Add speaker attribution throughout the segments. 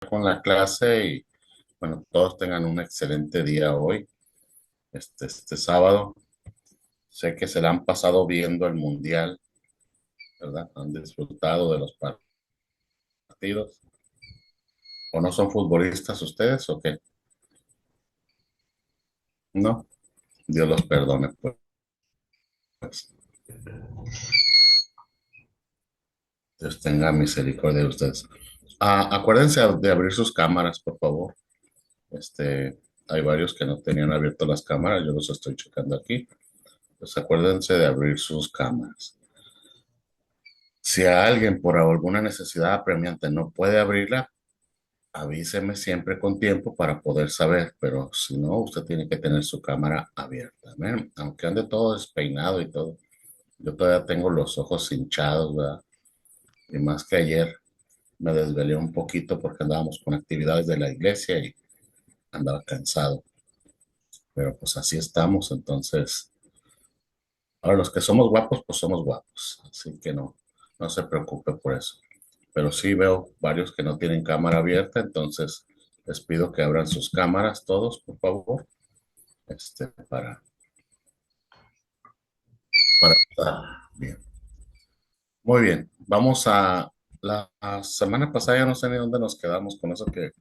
Speaker 1: con la clase y bueno, todos tengan un excelente día hoy, este sábado. Sé que se la han pasado viendo el mundial, ¿verdad? Han disfrutado de los partidos. ¿O no son futbolistas ustedes o qué? No, Dios los perdone, pues. Dios tenga misericordia de ustedes. Acuérdense de abrir sus cámaras, por favor. Hay varios que no tenían abierto las cámaras, yo los estoy checando aquí. Pues acuérdense de abrir sus cámaras. Si a alguien por alguna necesidad apremiante no puede abrirla, avíseme siempre con tiempo para poder saber, pero si no, usted tiene que tener su cámara abierta. ¿Ven? Aunque ande todo despeinado y todo, yo todavía tengo los ojos hinchados, ¿verdad? Y más que ayer me desvelé un poquito porque andábamos con actividades de la iglesia y andaba cansado, pero pues así estamos, entonces, ahora los que somos guapos, pues somos guapos, así que no, no se preocupe por eso. Pero sí veo varios que no tienen cámara abierta, entonces les pido que abran sus cámaras todos, por favor, para estar bien. Muy bien, vamos a la semana pasada ya no sé ni dónde nos quedamos con eso que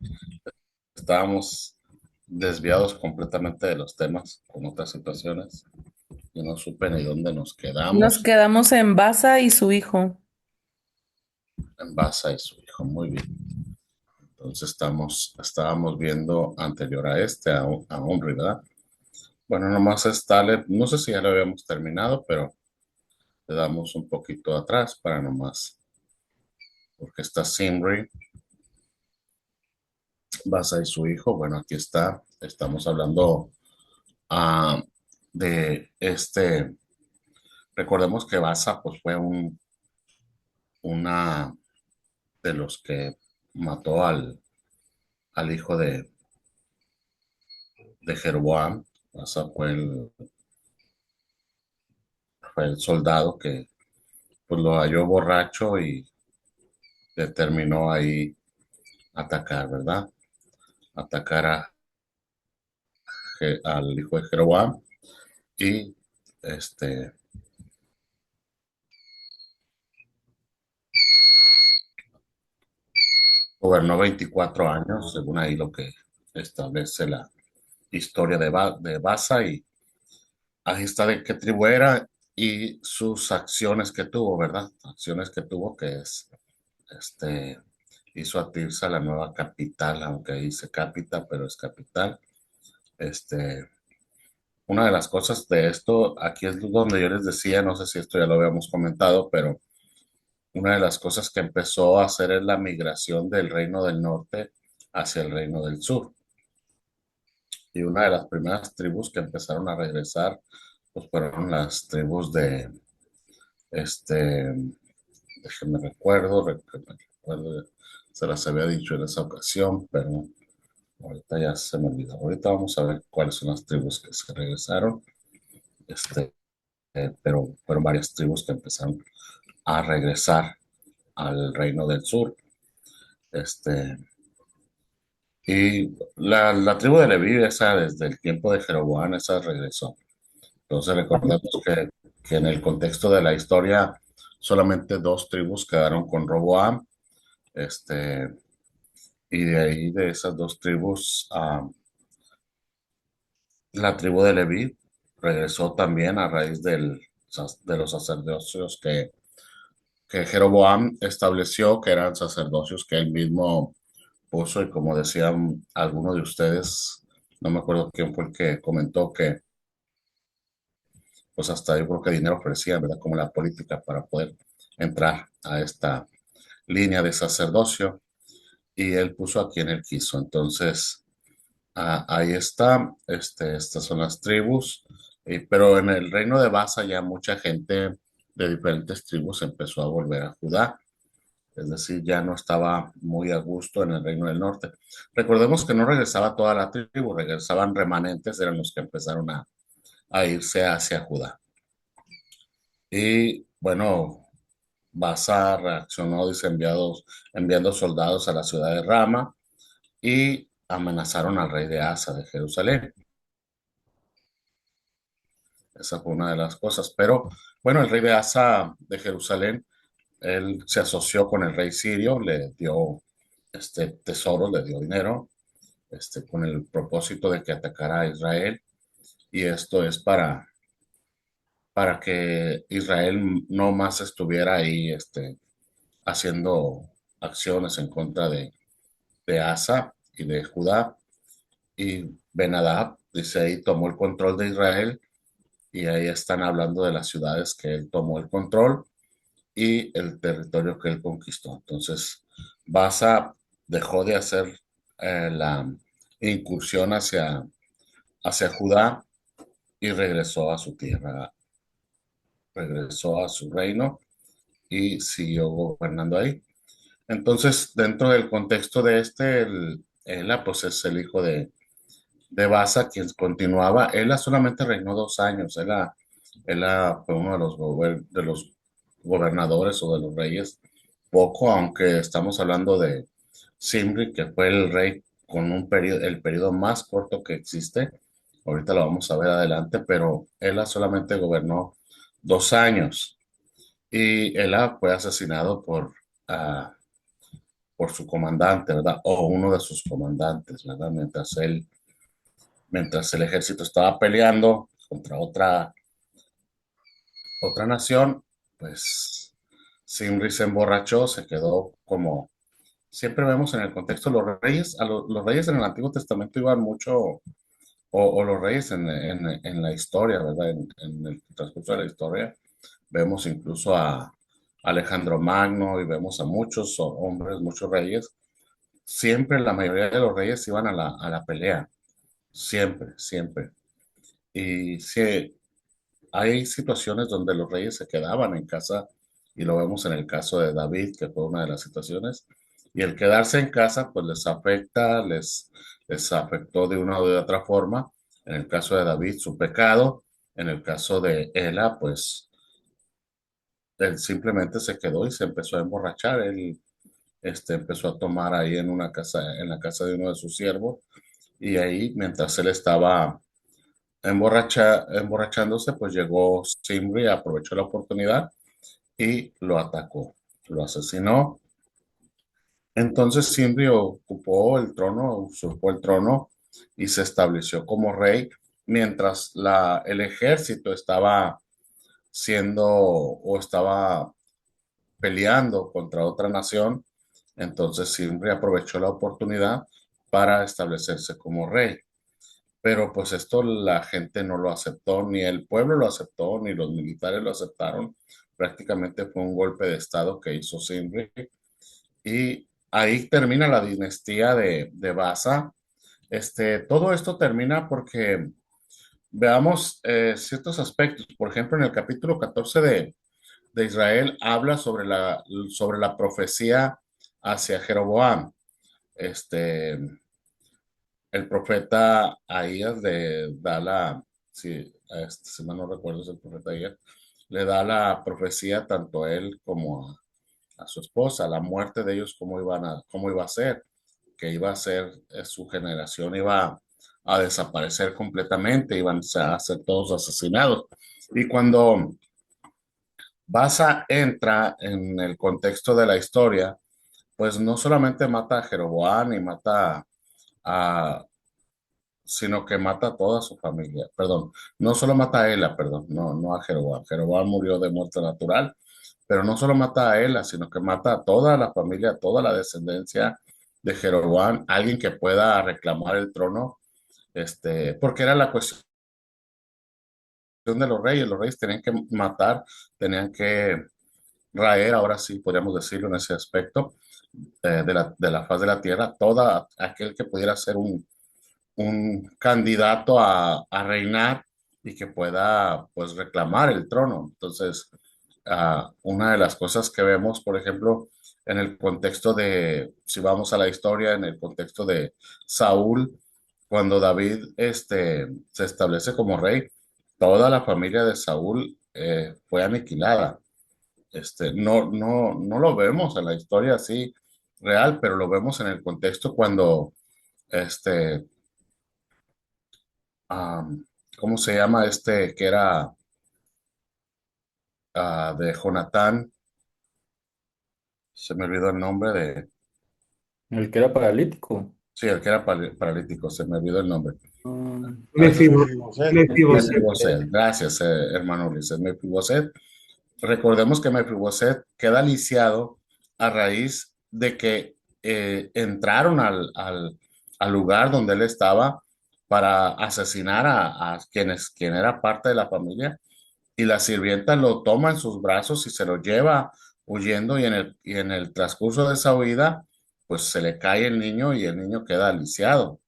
Speaker 1: estábamos desviados completamente de los temas con otras situaciones y no supe ni dónde nos
Speaker 2: Nos
Speaker 1: quedamos
Speaker 2: quedamos en Baza y su hijo.
Speaker 1: en base a su hijo. Muy bien. Entonces estábamos viendo anterior a a Omri, ¿verdad? Bueno, nomás no sé si ya lo habíamos terminado, pero le damos un poquito atrás para nomás, porque está Simri, Basa y su hijo. Bueno, aquí está. Estamos hablando ah, de recordemos que Basa pues fue una de los que mató al hijo de Jeroboam. Basa fue el soldado que pues lo halló borracho y determinó ahí atacar, ¿verdad? Atacar al hijo de Jeroboam y este gobernó 24 años, según ahí lo que establece la historia de Basa y ahí está de qué tribu era y sus acciones que tuvo, ¿verdad? Acciones que tuvo que es, este, hizo a Tirsa la nueva capital, aunque dice capita, pero es capital. Este, una de las cosas de esto, aquí es donde yo les decía, no sé si esto ya lo habíamos comentado, pero una de las cosas que empezó a hacer es la migración del reino del norte hacia el reino del sur. Y una de las primeras tribus que empezaron a regresar, pues fueron las tribus este, déjenme recuerdo, se las había dicho en esa ocasión, pero ahorita ya se me olvidó. Ahorita vamos a ver cuáles son las tribus que se regresaron, pero fueron varias tribus que empezaron a regresar al reino del sur. Este, y la tribu de Leví, esa desde el tiempo de Jeroboam, esa regresó. Entonces recordemos que en el contexto de la historia solamente dos tribus quedaron con Roboam, este, y de ahí de esas dos tribus, la tribu de Leví regresó también a raíz de los sacerdocios que Jeroboam estableció, que eran sacerdocios que él mismo puso, y como decían algunos de ustedes, no me acuerdo quién fue el que comentó que pues hasta yo creo que dinero ofrecían, ¿verdad? Como la política para poder entrar a esta línea de sacerdocio y él puso a quien él quiso. Entonces, ahí está, estas son las tribus, pero en el reino de Basa ya mucha gente de diferentes tribus empezó a volver a Judá, es decir, ya no estaba muy a gusto en el reino del norte. Recordemos que no regresaba toda la tribu, regresaban remanentes, eran los que empezaron a irse hacia Judá. Y bueno, Baza reaccionó, dice, enviando soldados a la ciudad de Rama. y amenazaron al rey de Asa de Jerusalén. Esa fue una de las cosas. Pero bueno, el rey de Asa de Jerusalén, él se asoció con el rey sirio, le dio tesoro, le dio dinero, con el propósito de que atacara a Israel. Y esto es para que Israel no más estuviera ahí haciendo acciones en contra de Asa y de Judá. Y Ben-Hadad, dice ahí, tomó el control de Israel y ahí están hablando de las ciudades que él tomó el control y el territorio que él conquistó. Entonces, Baasa dejó de hacer la incursión hacia Judá y regresó a su tierra, regresó a su reino y siguió gobernando ahí. Entonces, dentro del contexto de Ela, pues es el hijo de Baasa, quien continuaba. Ela solamente reinó 2 años. Ela fue uno de de los gobernadores o de los reyes, poco, aunque estamos hablando de Simri, que fue el rey con el periodo más corto que existe. Ahorita lo vamos a ver adelante, pero Ela solamente gobernó 2 años y Ela fue asesinado ah, por su comandante, ¿verdad? O uno de sus comandantes, ¿verdad? Mientras el ejército estaba peleando contra otra nación, pues Simri se emborrachó, se quedó como siempre vemos en el contexto, los reyes en el Antiguo Testamento iban mucho, o los reyes en la historia, ¿verdad? En el transcurso de la historia, vemos incluso a Alejandro Magno y vemos a muchos hombres, muchos reyes. Siempre la mayoría de los reyes iban a la pelea, siempre, siempre. Y sí, hay situaciones donde los reyes se quedaban en casa y lo vemos en el caso de David, que fue una de las situaciones. Y el quedarse en casa, pues les afecta, les afectó de una o de otra forma. En el caso de David, su pecado. En el caso de Ela, pues él simplemente se quedó y se empezó a emborrachar. Él empezó a tomar ahí en una casa, en la casa de uno de sus siervos. Y ahí, mientras él estaba emborrachándose, pues llegó Simri, aprovechó la oportunidad y lo atacó, lo asesinó. Entonces Simri ocupó el trono, usurpó el trono y se estableció como rey, mientras el ejército estaba siendo o estaba peleando contra otra nación. Entonces Simri aprovechó la oportunidad para establecerse como rey. Pero pues esto la gente no lo aceptó, ni el pueblo lo aceptó, ni los militares lo aceptaron. Prácticamente fue un golpe de estado que hizo Simri. Y ahí termina la dinastía de Baasa. Todo esto termina porque veamos ciertos aspectos. Por ejemplo, en el capítulo 14 de Israel habla sobre la profecía hacia Jeroboam. Este, el profeta Ahías le da si mal no recuerdo es el profeta Ahías, le da la profecía tanto a él como a su esposa, la muerte de ellos, cómo iba a ser, que iba a ser, su generación iba a desaparecer completamente, iban a ser todos asesinados. Y cuando Basa entra en el contexto de la historia, pues no solamente mata a Jeroboam y mata a, sino que mata a toda su familia. Perdón, no solo mata a Ela, perdón, no a Jeroboam. Jeroboam murió de muerte natural, pero no solo mata a Ela, sino que mata a toda la familia, a toda la descendencia de Jeroboam, alguien que pueda reclamar el trono, porque era la cuestión de los reyes tenían que matar, tenían que raer, ahora sí podríamos decirlo en ese aspecto, de la faz de la tierra, toda aquel que pudiera ser un candidato a reinar y que pueda pues reclamar el trono. Entonces, una de las cosas que vemos, por ejemplo, en el contexto si vamos a la historia, en el contexto de Saúl, cuando David se establece como rey, toda la familia de Saúl fue aniquilada. No lo vemos en la historia así real, pero lo vemos en el contexto cuando este, am, ¿cómo se llama este que era de Jonatán? Se me olvidó el nombre de,
Speaker 3: El que era paralítico.
Speaker 1: sí, el que era paralítico, se me olvidó el nombre. A veces
Speaker 4: Mefibo-
Speaker 3: Mefiboset.
Speaker 4: Mefiboset.
Speaker 1: Mefiboset, gracias, hermano Ulises. Mefiboset, recordemos que Mefiboset queda lisiado a raíz de que entraron al lugar donde él estaba para asesinar a quien era parte de la familia, y la sirvienta lo toma en sus brazos y se lo lleva huyendo, y en el transcurso de esa huida, pues se le cae el niño y el niño queda lisiado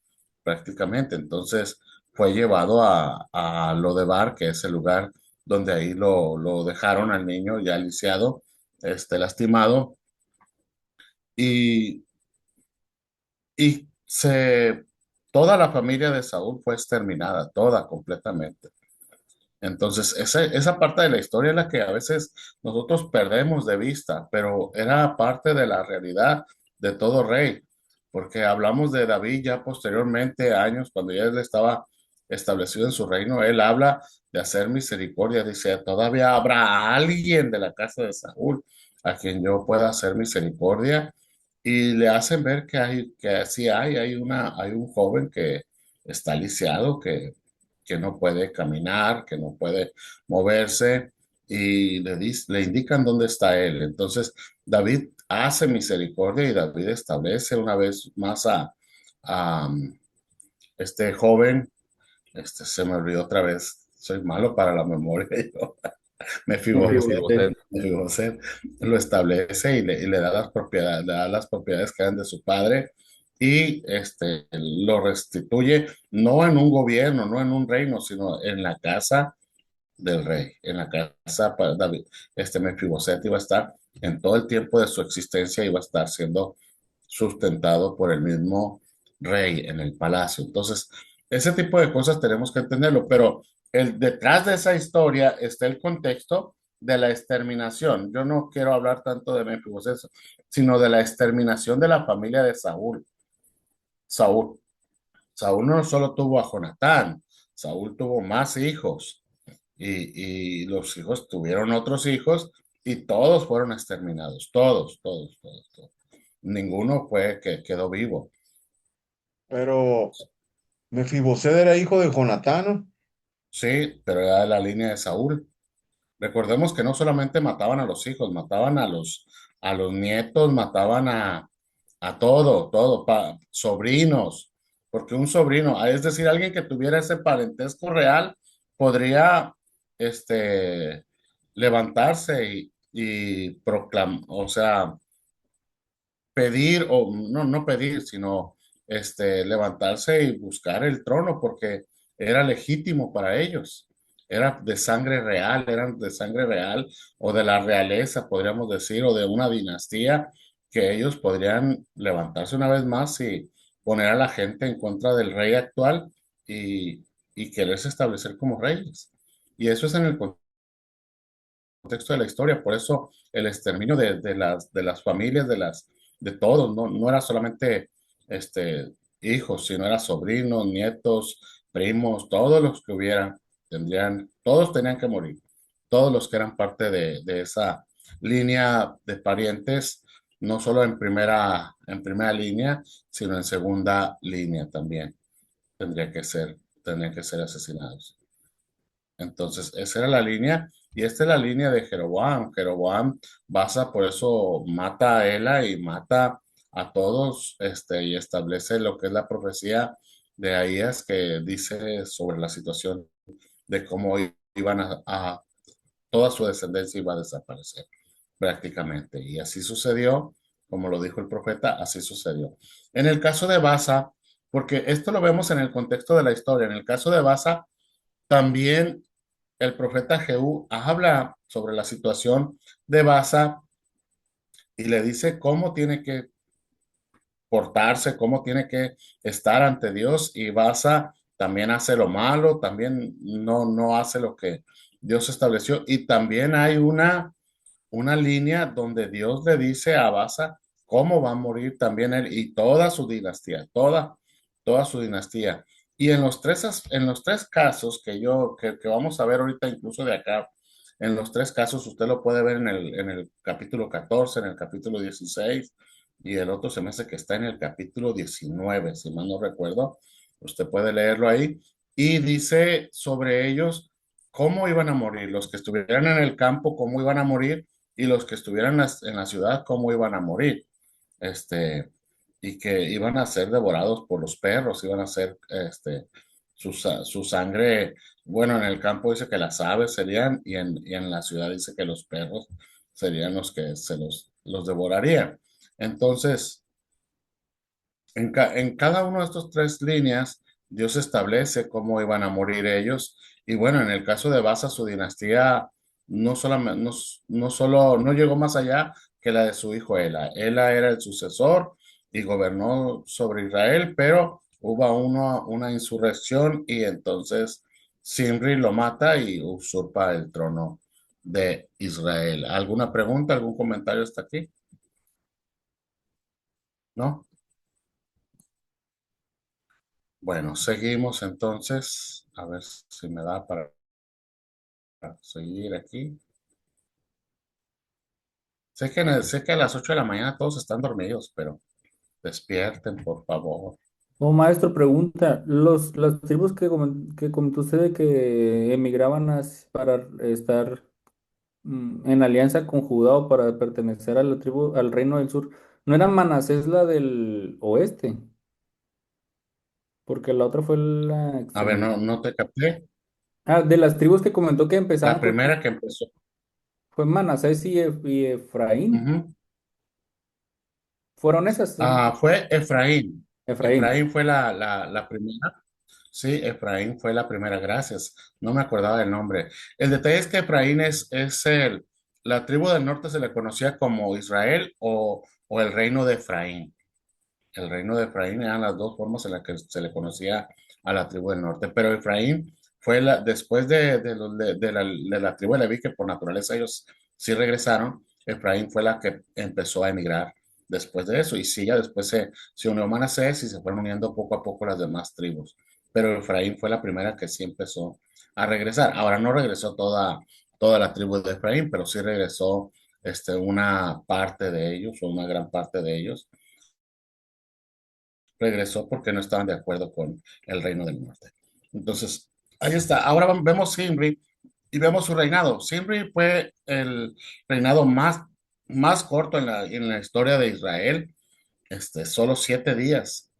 Speaker 1: prácticamente. Entonces fue llevado a Lodebar, que es el lugar donde ahí lo dejaron al niño ya lisiado, lastimado, y, y toda la familia de Saúl fue exterminada, toda completamente. Entonces, esa parte de la historia es la que a veces nosotros perdemos de vista, pero era parte de la realidad de todo rey, porque hablamos de David ya posteriormente, años, cuando ya él estaba establecido en su reino. Él habla de hacer misericordia, dice: todavía habrá alguien de la casa de Saúl a quien yo pueda hacer misericordia, y le hacen ver que sí hay un joven que está lisiado, que no puede caminar, que no puede moverse, y le indican dónde está él. Entonces, David hace misericordia, y David establece una vez más a este joven. Se me olvidó otra vez, soy malo para la memoria. Yo.
Speaker 3: Mefiboset.
Speaker 1: Mefiboset lo establece, y le da las propiedades, que eran de su padre, y lo restituye, no en un gobierno, no en un reino, sino en la casa del rey, en la casa para David. Mefiboset iba a estar en todo el tiempo de su existencia, iba a estar siendo sustentado por el mismo rey en el palacio. Entonces, ese tipo de cosas tenemos que entenderlo, pero detrás de esa historia está el contexto de la exterminación. Yo no quiero hablar tanto de Mefiboset, sino de la exterminación de la familia de Saúl. Saúl, Saúl no solo tuvo a Jonatán, Saúl tuvo más hijos, y los hijos tuvieron otros hijos, y todos fueron exterminados, todos, todos, todos, todos. Ninguno fue que quedó vivo.
Speaker 4: Pero Mefiboset era hijo de Jonatán, ¿no?
Speaker 1: Sí, pero era de la línea de Saúl. Recordemos que no solamente mataban a los hijos, mataban a los nietos, mataban a todo, sobrinos, porque un sobrino, es decir, alguien que tuviera ese parentesco real, podría este, levantarse y proclamar, o sea, pedir, o no, no pedir, sino levantarse y buscar el trono, porque era legítimo para ellos. Era de sangre real, eran de sangre real, o de la realeza, podríamos decir, o de una dinastía, que ellos podrían levantarse una vez más y poner a la gente en contra del rey actual, y quererse establecer como reyes. Y eso es en el contexto de la historia. Por eso el exterminio de las familias, de todos, no era solamente hijos, sino era sobrinos, nietos, primos, todos los que hubieran, todos tenían que morir. Todos los que eran parte de esa línea de parientes, no solo en primera línea, sino en segunda línea también, tendrían que ser asesinados. Entonces, esa era la línea, y esta es la línea de Jeroboam. Jeroboam por eso mata a Ela y mata a todos, y establece lo que es la profecía de Ahías, que dice sobre la situación de cómo iban toda su descendencia iba a desaparecer prácticamente. Y así sucedió, como lo dijo el profeta, así sucedió. En el caso de Basa, porque esto lo vemos en el contexto de la historia, en el caso de Basa, también el profeta Jehú habla sobre la situación de Basa, y le dice cómo tiene que portarse, cómo tiene que estar ante Dios. Y Basa también hace lo malo, también no hace lo que Dios estableció. Y también hay una línea donde Dios le dice a Basa cómo va a morir también él y toda su dinastía, toda. toda su dinastía. Y en los tres casos que vamos a ver ahorita, incluso de acá, en los tres casos usted lo puede ver en el capítulo 14, en el capítulo 16, y el otro se me hace que está en el capítulo 19, si mal no recuerdo. Usted puede leerlo ahí. Y dice sobre ellos cómo iban a morir, los que estuvieran en el campo, cómo iban a morir, y los que estuvieran en la ciudad, cómo iban a morir. Este, y que iban a ser devorados por los perros, iban a ser, su sangre, bueno, en el campo dice que las aves serían, y en la ciudad dice que los perros serían los que los devorarían. Entonces, en cada uno de estos tres líneas, Dios establece cómo iban a morir ellos. Y bueno, en el caso de Baasa, su dinastía no llegó más allá que la de su hijo Ela. Ela era el sucesor y gobernó sobre Israel, pero hubo una insurrección y entonces Zimri lo mata y usurpa el trono de Israel. ¿Alguna pregunta, algún comentario hasta aquí? ¿No? Bueno, seguimos entonces. A ver si me da para seguir aquí. Sé que a las 8 de la mañana todos están dormidos, pero despierten, por favor.
Speaker 3: Oh, maestro, pregunta, las tribus que comentó usted de que emigraban para estar en alianza con Judá o para pertenecer a la tribu, al reino del sur, ¿no era Manasés la del oeste? Porque la otra fue la
Speaker 1: A ver,
Speaker 3: extremidad.
Speaker 1: no te capté.
Speaker 3: Ah, de las tribus que comentó que
Speaker 1: La
Speaker 3: empezaban
Speaker 1: primera que empezó.
Speaker 3: fue Manasés y Efraín.
Speaker 1: Ujú.
Speaker 3: ¿Fueron esas tribus?
Speaker 1: Fue Efraín.
Speaker 3: Efraín.
Speaker 1: Efraín fue la primera. Sí, Efraín fue la primera, gracias. No me acordaba del nombre. El detalle es que Efraín la tribu del norte se le conocía como Israel o el reino de Efraín. El reino de Efraín eran las dos formas en las que se le conocía a la tribu del norte. Pero Efraín fue después de la tribu de Leví, que por naturaleza ellos sí regresaron. Efraín fue la que empezó a emigrar después de eso. Y sí, ya después se unió Manasés y se fueron uniendo poco a poco las demás tribus. Pero Efraín fue la primera que sí empezó a regresar. Ahora no regresó toda la tribu de Efraín, pero sí regresó una parte de ellos o una gran parte de ellos regresó porque no estaban de acuerdo con el reino del norte. Entonces, ahí está. Ahora vemos Zimri y vemos su reinado. Zimri fue el reinado más corto en la historia de Israel, solo 7 días,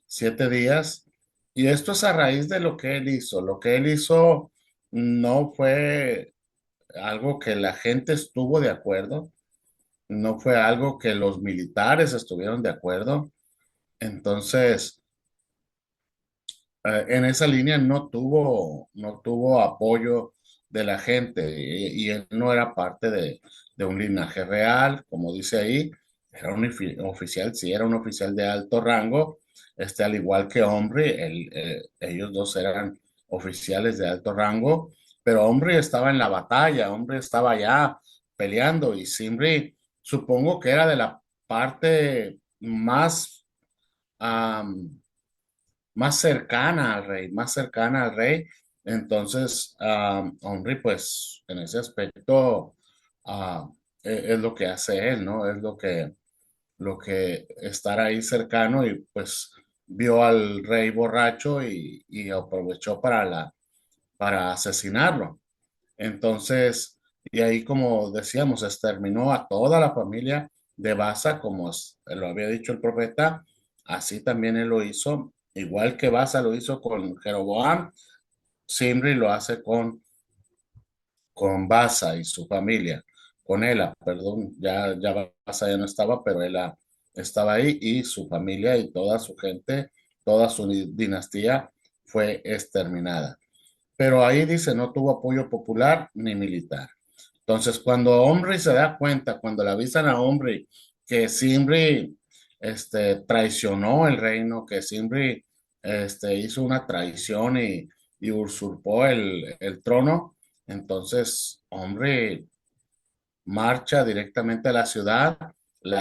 Speaker 1: 7 días. Y esto es a raíz de lo que él hizo. Lo que él hizo no fue algo que la gente estuvo de acuerdo, no fue algo que los militares estuvieron de acuerdo. Entonces, en esa línea no tuvo apoyo de la gente y él no era parte de un linaje real, como dice ahí, era un oficial, sí, era un oficial de alto rango, al igual que Omri, ellos dos eran oficiales de alto rango, pero Omri estaba en la batalla, Omri estaba allá peleando y Zimri supongo que era de la parte am, más cercana al rey. Entonces, Henry, pues, en ese aspecto, ah, es lo que hace él, ¿no? Es lo que estar ahí cercano y pues vio al rey borracho y aprovechó para asesinarlo. Entonces, y ahí, como decíamos, exterminó a toda la familia de Baasa, como lo había dicho el profeta, así también él lo hizo, igual que Baasa lo hizo con Jeroboam, Zimri lo hace con Baasa y su familia, con Ela, perdón, ya Baasa ya no estaba, pero Ela estaba ahí y su familia y toda su gente, toda su dinastía fue exterminada. Pero ahí dice, no tuvo apoyo popular ni militar. Entonces, cuando Omri se da cuenta, cuando le avisan a Omri que Zimri traicionó el reino, que Zimri hizo una traición y usurpó el trono, entonces Omri marcha directamente a la ciudad,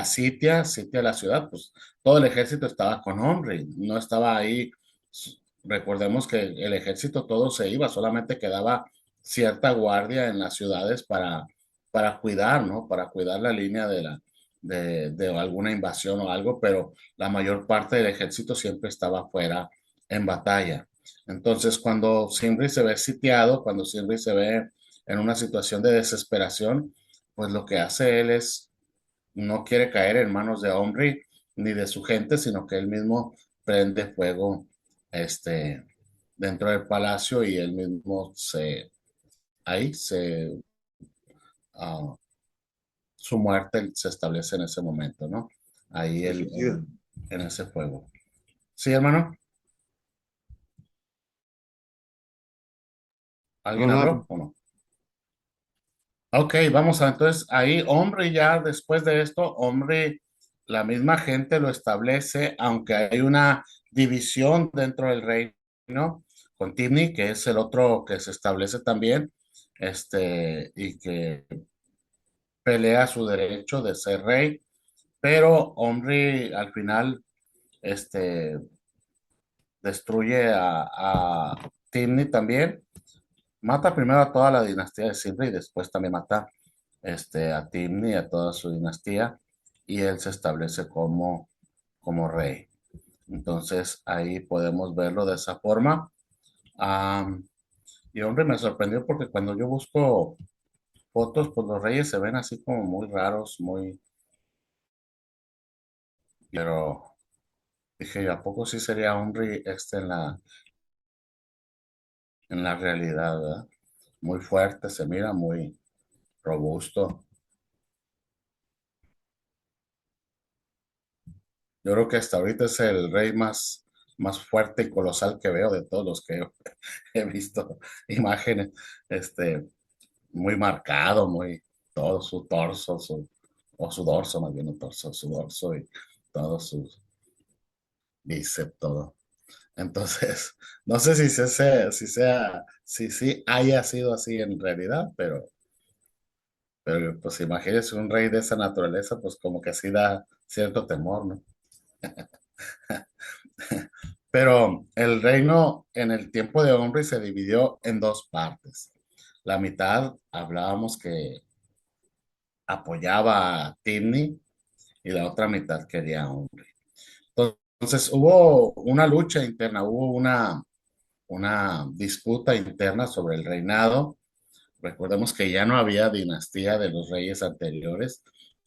Speaker 1: sitia la ciudad, pues todo el ejército estaba con Omri, no estaba ahí. Recordemos que el ejército todo se iba, solamente quedaba cierta guardia en las ciudades para cuidar, ¿no? Para cuidar la línea de alguna invasión o algo, pero la mayor parte del ejército siempre estaba fuera en batalla. Entonces, cuando Zimri se ve sitiado, cuando Zimri se ve en una situación de desesperación, pues lo que hace él es, no quiere caer en manos de Omri ni de su gente, sino que él mismo prende fuego este, dentro del palacio y él mismo ahí ah, su muerte se establece en ese momento, ¿no? Ahí
Speaker 4: Se suicida.
Speaker 1: en ese fuego. ¿Sí, hermano?
Speaker 4: No,
Speaker 1: ¿Alguien
Speaker 4: nada.
Speaker 1: habló o no? Ok, vamos a entonces ahí, hombre, ya después de esto, hombre, la misma gente lo establece, aunque hay una división dentro del reino con Tibni, que es el otro que se establece también, y que pelea su derecho de ser rey, pero hombre al final, este, destruye a Tibni también. Mata primero a toda la dinastía de Zimri y después también mata a Timni y a toda su dinastía y él se establece como rey. Entonces ahí podemos verlo de esa forma. Am, y hombre, me sorprendió porque cuando yo busco fotos, pues los reyes se ven así como muy raros, pero dije, ¿a poco sí sería hombre en la realidad, ¿verdad? Muy fuerte, se mira muy robusto. Yo creo que hasta ahorita es el rey más fuerte y colosal que veo de todos los que he visto imágenes, este, muy marcado, muy todo su torso, o su dorso, más bien un torso, su dorso y todo su bíceps, todo. Entonces, no sé si sí haya sido así en realidad, pero pues imagínese un rey de esa naturaleza, pues como que sí da cierto temor, ¿no? Pero el reino en el tiempo de Omri se dividió en dos partes. La mitad hablábamos que apoyaba a Timni y la otra mitad quería a Omri. Entonces hubo una lucha interna, hubo una disputa interna sobre el reinado. Recordemos que ya no había dinastía de los reyes anteriores.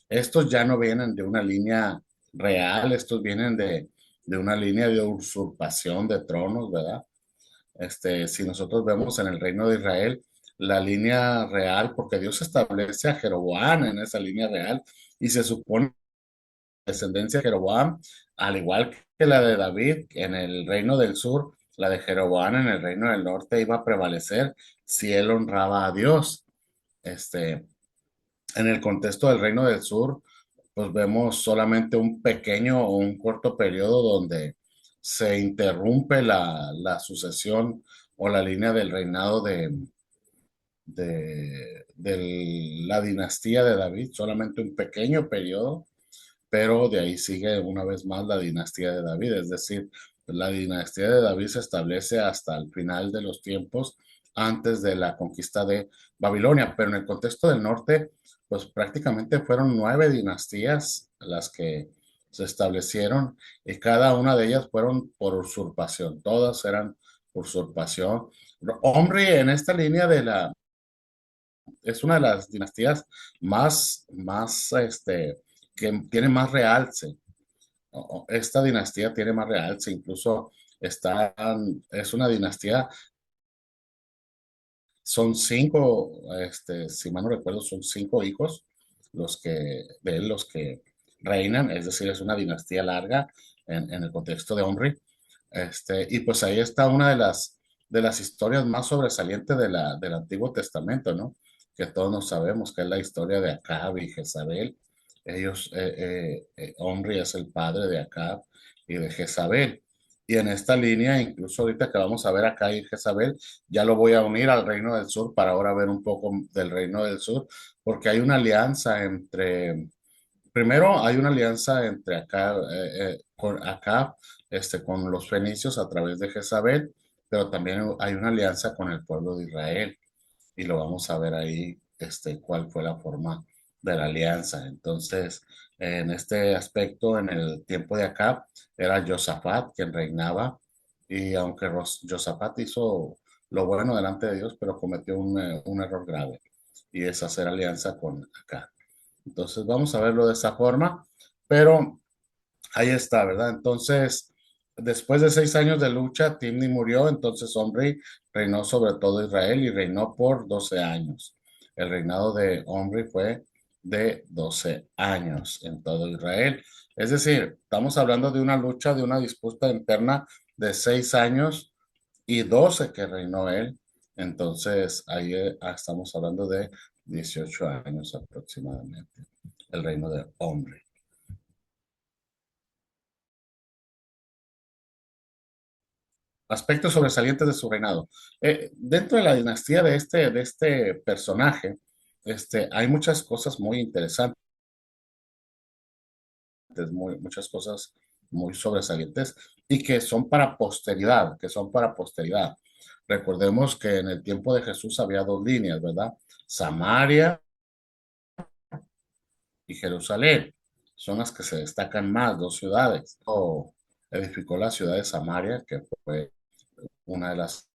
Speaker 1: Estos ya no vienen de una línea real, estos vienen de una línea de usurpación de tronos, ¿verdad? Si nosotros vemos en el reino de Israel la línea real, porque Dios establece a Jeroboam en esa línea real y se supone que la descendencia de Jeroboam, al igual que la de David en el reino del sur, la de Jeroboam en el reino del norte iba a prevalecer si él honraba a Dios. Este, en el contexto del reino del sur, pues vemos solamente un pequeño o un corto periodo donde se interrumpe la sucesión o la línea del reinado de la dinastía de David, solamente un pequeño periodo, pero de ahí sigue una vez más la dinastía de David, es decir, la dinastía de David se establece hasta el final de los tiempos antes de la conquista de Babilonia, pero en el contexto del norte, pues prácticamente fueron 9 dinastías las que se establecieron y cada una de ellas fueron por usurpación, todas eran usurpación. Omri en esta línea es una de las dinastías que tiene más realce. Esta dinastía tiene más realce, incluso es una dinastía, son 5, si mal no recuerdo, son 5 hijos los que reinan, es decir, es una dinastía larga en el contexto de Omri. Y pues ahí está una de las historias más sobresalientes del Antiguo Testamento, ¿no? Que todos nos sabemos, que es la historia de Acab y Jezabel. Omri es el padre de Acab y de Jezabel. Y en esta línea, incluso ahorita que vamos a ver acá y Jezabel, ya lo voy a unir al Reino del Sur para ahora ver un poco del Reino del Sur, porque hay una alianza primero hay una alianza entre acá, con acá, con los fenicios a través de Jezabel, pero también hay una alianza con el pueblo de Israel y lo vamos a ver ahí, cuál fue la forma de la alianza. Entonces, en este aspecto, en el tiempo de acá, era Josafat quien reinaba, y aunque Josafat hizo lo bueno delante de Dios, pero cometió un error grave, y es hacer alianza con acá. Entonces, vamos a verlo de esa forma, pero ahí está, ¿verdad? Entonces, después de 6 años de lucha, Timni murió, entonces Omri reinó sobre todo Israel y reinó por 12 años. El reinado de Omri fue de 12 años en todo Israel. Es decir, estamos hablando de una lucha, de una disputa interna de 6 años y 12 que reinó él. Entonces, ahí estamos hablando de 18 años aproximadamente, el reino de Omri. Aspectos sobresalientes de su reinado. Dentro de la dinastía de este personaje, hay muchas cosas muy interesantes, muchas cosas muy sobresalientes y que son para posteridad. Recordemos que en el tiempo de Jesús había dos líneas, ¿verdad? Samaria y Jerusalén. Son las que se destacan más, dos ciudades. O edificó la ciudad de Samaria, que fue una de las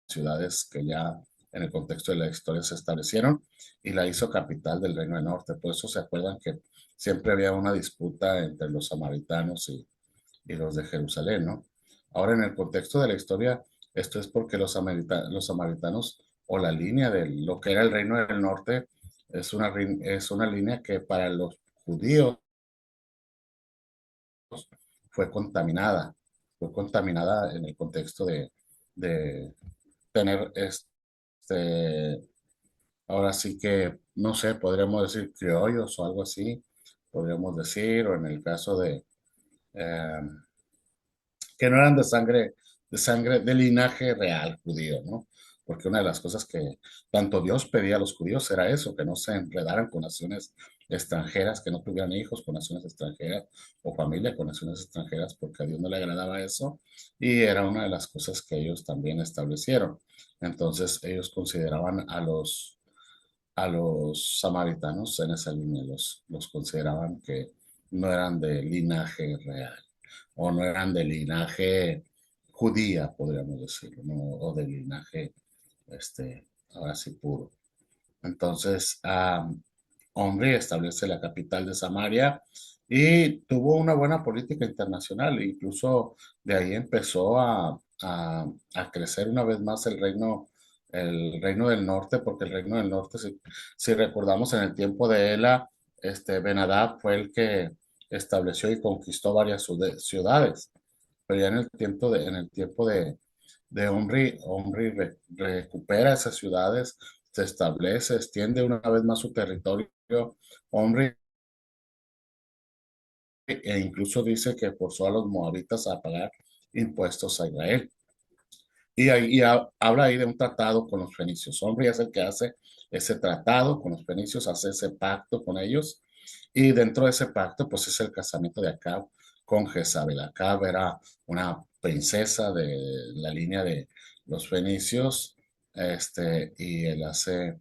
Speaker 1: ciudades que ya en el contexto de la historia se establecieron, y la hizo capital del Reino del Norte. Por eso se acuerdan que siempre había una disputa entre los samaritanos y los de Jerusalén, ¿no? Ahora, en el contexto de la historia, esto es porque los samaritanos, o la línea de lo que era el Reino del Norte, es una línea que para los judíos fue contaminada en el contexto de tener ahora sí que, no sé, podríamos decir criollos o algo así, podríamos decir, o en el caso eh, que no eran de linaje real judío, ¿no? Porque una de las cosas que tanto Dios pedía a los judíos era eso, que no se enredaran con naciones extranjeras, que no tuvieran hijos con naciones extranjeras o familia con naciones extranjeras, porque a Dios no le agradaba eso, y era una de las cosas que ellos también establecieron. Entonces ellos consideraban a los samaritanos en esa línea, los consideraban que no eran de linaje real o no eran de linaje judía, podríamos decirlo, ¿no? O de linaje, ahora sí, puro. Entonces, Omri establece la capital de Samaria y tuvo una buena política internacional. Incluso de ahí empezó a crecer una vez más el reino del norte, porque el reino del norte, si recordamos en el tiempo de Ela, Ben-Hadad fue el que estableció y conquistó varias ciudades. Pero ya en el tiempo de Omri recupera esas ciudades, se establece, extiende una vez más su territorio. Omri incluso dice que forzó a los moabitas a pagar impuestos a Israel. Y habla ahí de un tratado con los fenicios. Omri es el que hace ese tratado con los fenicios, hace ese pacto con ellos. Y dentro de ese pacto, pues es el casamiento de Acab con Jezabel. Acab era una princesa de la línea de los fenicios, y él hace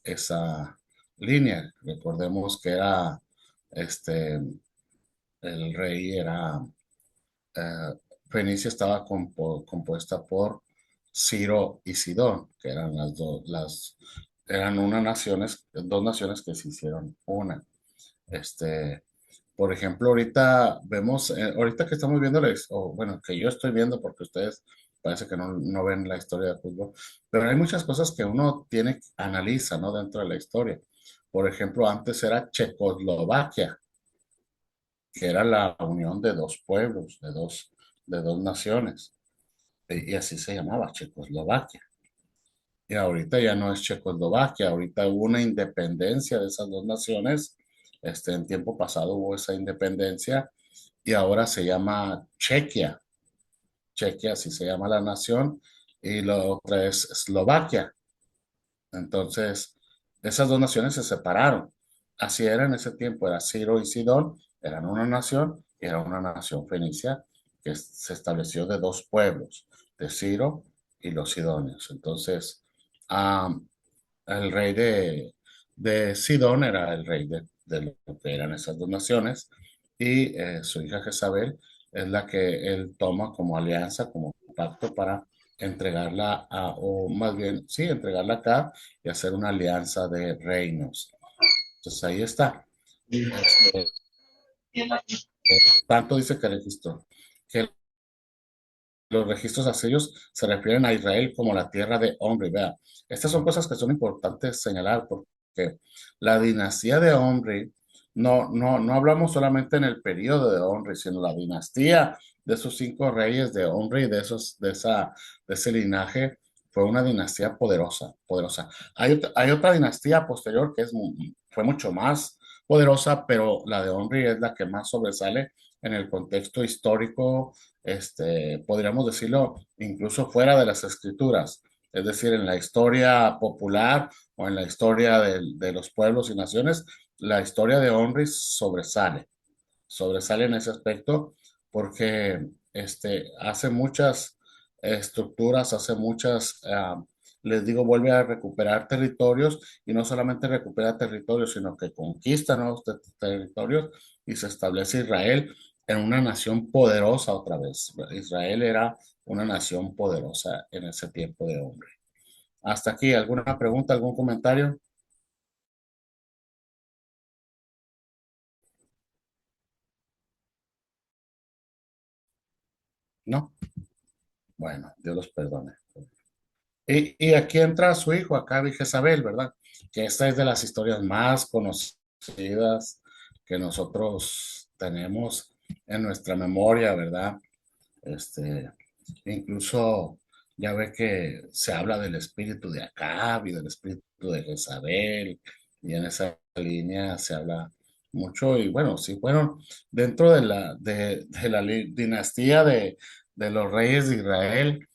Speaker 1: esa línea. Recordemos que el rey era, eh, Fenicia estaba compuesta por Ciro y Sidón, que eran eran dos naciones que se hicieron una. Este, por ejemplo, ahorita que estamos viendo, o bueno, que yo estoy viendo porque ustedes parece que no ven la historia de fútbol, pero hay muchas cosas que uno analiza, ¿no? Dentro de la historia. Por ejemplo, antes era Checoslovaquia, que era la unión de dos pueblos, de dos naciones, y así se llamaba Checoslovaquia. Y ahorita ya no es Checoslovaquia, ahorita hubo una independencia de esas dos naciones. En tiempo pasado hubo esa independencia y ahora se llama Chequia. Chequia, así se llama la nación, y la otra es Eslovaquia. Entonces, esas dos naciones se separaron. así era en ese tiempo, era Ciro y Sidón, eran una nación, y era una nación fenicia que se estableció de dos pueblos, de Ciro y los sidonios. Entonces, ah, el rey de Sidón era el rey de lo que eran esas dos naciones, y su hija Jezabel es la que él toma como alianza, como pacto para entregarla o más bien, sí, entregarla acá y hacer una alianza de reinos. Entonces ahí está. Este, tanto dice que registró, que los registros asirios se refieren a Israel como la tierra de Omri. Vea, estas son cosas que son importantes señalar porque la dinastía de Omri, no hablamos solamente en el periodo de Omri, sino la dinastía de esos cinco reyes de Omri, de ese linaje, fue una dinastía poderosa, poderosa. Hay otra dinastía posterior que fue mucho más poderosa, pero la de Omri es la que más sobresale en el contexto histórico, podríamos decirlo, incluso fuera de las escrituras, es decir, en la historia popular o en la historia de los pueblos y naciones, la historia de Onris sobresale en ese aspecto porque hace muchas estructuras, hace muchas, les digo, vuelve a recuperar territorios y no solamente recupera territorios, sino que conquista nuevos territorios y se establece Israel en una nación poderosa otra vez. Israel era una nación poderosa en ese tiempo de hombre. Hasta aquí, ¿alguna pregunta, algún comentario? No. Bueno, Dios los perdone. Y aquí entra su hijo, acá dije Jezabel, ¿verdad? Que esta es de las historias más conocidas que nosotros tenemos en nuestra memoria, ¿verdad? Este, incluso ya ve que se habla del espíritu de Acab y del espíritu de Jezabel, y en esa línea se habla mucho, y bueno, sí fueron dentro de la dinastía de los reyes de Israel.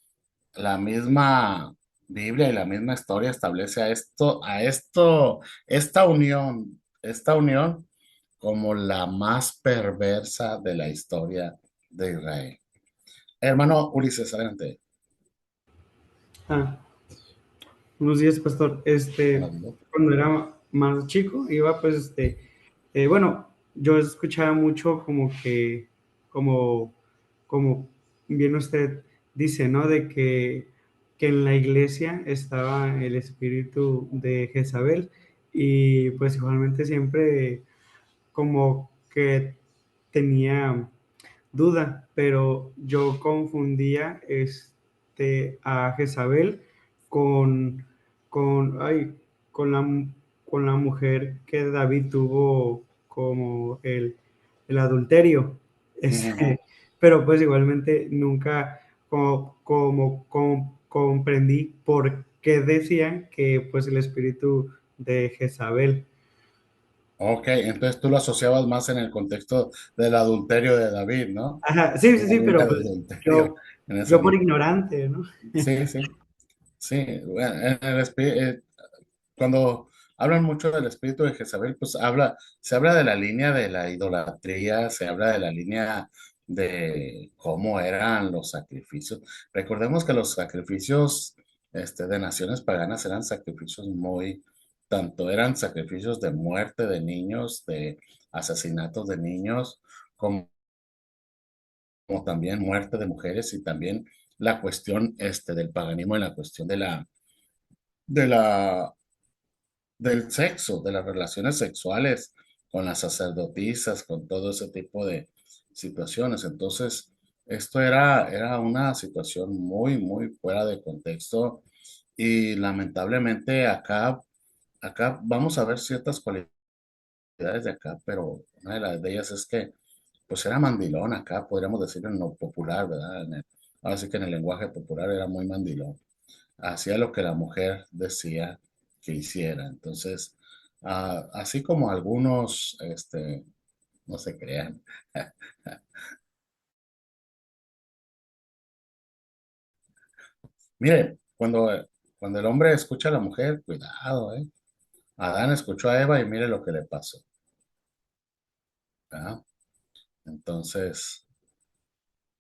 Speaker 1: La misma Biblia y la misma historia establece esta unión como la más perversa de la historia de Israel. Hermano Ulises, adelante.
Speaker 5: Ah, Buenos días, pastor.
Speaker 1: Buenos días.
Speaker 5: Cuando era más chico, iba pues, bueno, yo escuchaba mucho como, como bien usted dice, ¿no? De que en la iglesia estaba el espíritu de Jezabel y pues igualmente siempre como que tenía duda, pero yo confundía a Jezabel con, ay, con con la mujer que David tuvo como el adulterio.
Speaker 1: Ujú.
Speaker 5: Pero pues igualmente nunca comprendí por qué decían que pues el espíritu de Jezabel.
Speaker 1: Ok, entonces tú lo asociabas más en el contexto del adulterio de David, ¿no?
Speaker 5: Ajá, sí, sí,
Speaker 1: Una
Speaker 5: sí,
Speaker 1: vida
Speaker 5: pero
Speaker 1: de
Speaker 5: pues
Speaker 1: adulterio
Speaker 5: yo,
Speaker 1: en ese
Speaker 5: yo por
Speaker 1: tiempo.
Speaker 5: ignorante, ¿no?
Speaker 1: Sí, sí, sí. Bueno, cuando hablan mucho del espíritu de Jezabel, pues se habla de la línea de la idolatría, se habla de la línea de cómo eran los sacrificios. Recordemos que los sacrificios, de naciones paganas eran sacrificios tanto eran sacrificios de muerte de niños, de asesinatos de niños, como, como también muerte de mujeres, y también la cuestión, del paganismo, y la cuestión de la del sexo, de las relaciones sexuales con las sacerdotisas, con todo ese tipo de situaciones. Entonces, esto era una situación muy, muy fuera de contexto, y lamentablemente acá vamos a ver ciertas cualidades de acá, pero una de ellas es que pues era mandilón acá, podríamos decir en lo popular, ¿verdad? Ahora sí que en el lenguaje popular era muy mandilón, hacía lo que la mujer decía que hiciera. Entonces, así como algunos, no se crean. Mire, cuando el hombre escucha a la mujer, cuidado, ¿eh? Adán escuchó a Eva y mire lo que le pasó, ¿verdad? Entonces,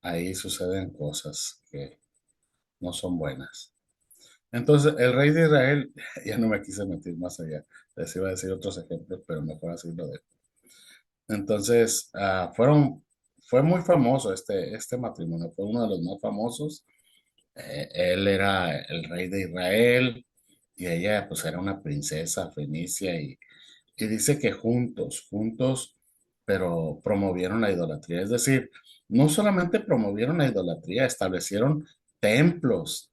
Speaker 1: ahí suceden cosas que no son buenas. Entonces, el rey de Israel, ya no me quise meter más allá, les iba a decir otros ejemplos, pero mejor así lo dejo. Entonces, fue muy famoso este matrimonio, fue uno de los más famosos. Él era el rey de Israel y ella pues era una princesa fenicia y dice que juntos, pero promovieron la idolatría. Es decir, no solamente promovieron la idolatría, establecieron templos,